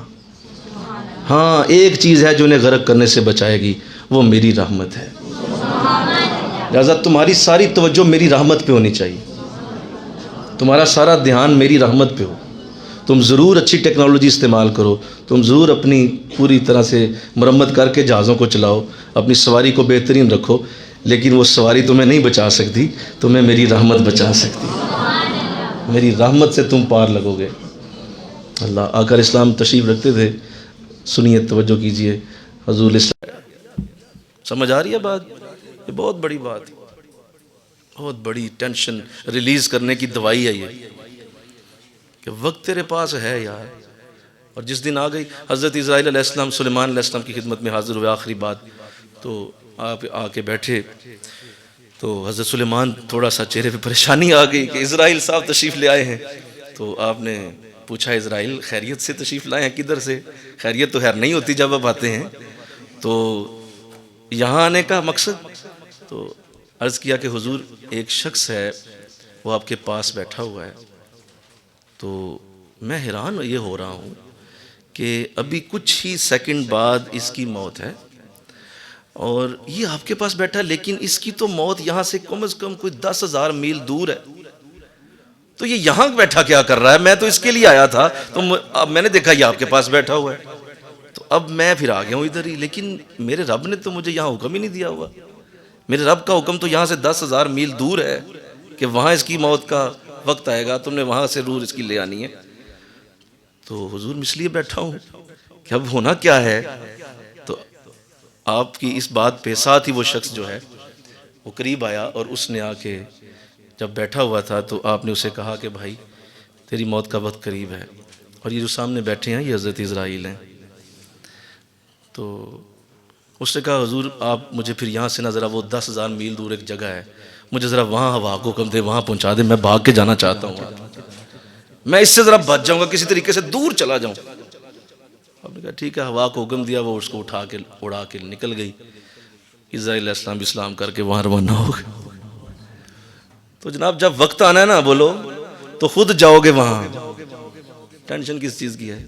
ہاں, ایک چیز ہے جو انہیں غرق کرنے سے بچائے گی, وہ میری رحمت ہے. لہٰذا تمہاری ساری توجہ میری رحمت پہ ہونی چاہیے, تمہارا سارا دھیان میری رحمت پہ ہو. تم ضرور اچھی ٹیکنالوجی استعمال کرو, تم ضرور اپنی پوری طرح سے مرمت کر کے جہازوں کو چلاؤ, اپنی سواری کو بہترین رکھو, لیکن وہ سواری تمہیں نہیں بچا سکتی, تمہیں میری رحمت بچا سکتی. میری رحمت سے تم پار لگو گے. اللہ. آقا اسلام تشریف رکھتے تھے, سنیے توجہ کیجئے. حضور اسلام, سمجھ آ رہی ہے بات؟ یہ بہت بڑی بات, بہت بڑی ٹینشن ریلیز کرنے کی دوائی ہے یہ, کہ وقت تیرے پاس ہے یار. اور جس دن آ گئی حضرت اسرائیل علیہ السلام سلیمان علیہ السلام کی خدمت میں حاضر ہوئے, آخری بات, تو آپ آ کے بیٹھے تو حضرت سلیمان تھوڑا سا چہرے پہ پریشانی آ گئی کہ اسرائیل صاحب تشریف لے آئے ہیں. تو آپ نے پوچھا اسرائیل خیریت سے تشریف لائے ہیں, کدھر سے؟ خیریت تو خیر نہیں ہوتی جب آپ آتے ہیں. تو یہاں آنے کا مقصد تو عرض کیا کہ حضور ایک شخص ہے وہ آپ کے پاس بیٹھا ہوا ہے، تو میں حیران یہ ہو رہا ہوں کہ ابھی کچھ ہی سیکنڈ بعد اس کی موت ہے اور یہ آپ کے پاس بیٹھا، لیکن اس کی تو موت یہاں سے کم از کم کوئی 10,000 میل دور ہے، تو یہ یہاں بیٹھا کیا کر رہا ہے؟ میں تو اس کے لیے آیا تھا، تو اب میں نے دیکھا یہ آپ کے پاس بیٹھا ہوا ہے، تو اب میں پھر آ گیا ہوں ادھر ہی، لیکن میرے رب نے تو مجھے یہاں حکم ہی نہیں دیا ہوا، میرے رب کا حکم تو یہاں سے 10,000 میل دور ہے کہ وہاں اس کی موت کا وقت آئے گا، تم نے وہاں سے روح اس کی لے آنی ہے۔ تو حضور میں اس لیے بیٹھا ہوں کہ اب ہونا کیا ہے؟ تو آپ کی اس بات پہ ساتھ ہی وہ شخص جو ہے وہ قریب آیا اور اس نے آ کے جب بیٹھا ہوا تھا تو آپ نے اسے کہا کہ بھائی تیری موت کا وقت قریب ہے، اور یہ جو سامنے بیٹھے ہیں یہ حضرت اسرائیل ہیں۔ تو اس نے کہا حضور آپ مجھے پھر یہاں سے نہ ذرا وہ 10,000 میل دور ایک جگہ ہے، مجھے ذرا وہاں ہوا کو حکم دے، وہاں پہنچا دے، میں بھاگ کے جانا چاہتا ہوں، میں اس سے ذرا بچ جاؤں گا، کسی طریقے سے دور چلا جاؤں۔ آپ نے کہا ٹھیک ہے، ہوا کو حکم دیا، وہ اس کو اٹھا کے اڑا کے نکل گئی، اسرائیل علیہ السلام بھی اسلام کر کے وہاں روانہ ہو گئے۔ تو جناب جب وقت آنا ہے نا بولو تو خود جاؤ گے وہاں، ٹینشن کس چیز کی ہے؟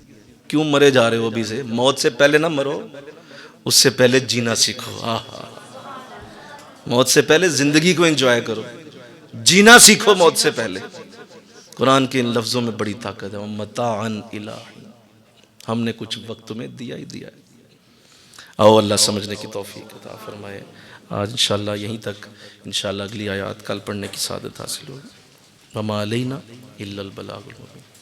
کیوں مرے جا رہے ہو ابھی سے؟ موت سے پہلے نہ مرو، اس سے پہلے جینا سیکھو۔ موت سے پہلے زندگی کو انجوائے کرو، جینا سیکھو موت سے پہلے۔ قرآن کے ان لفظوں میں بڑی طاقت ہے، متاعا الی، ہم نے کچھ وقت میں دیا ہی دیا ہے۔ آؤ اللہ سمجھنے کی توفیق عطا فرمائے۔ آج انشاءاللہ یہیں تک، انشاءاللہ اگلی آیات کل پڑھنے کی سعادت حاصل ہوگی۔ وما علینا الا البلاغ المبین۔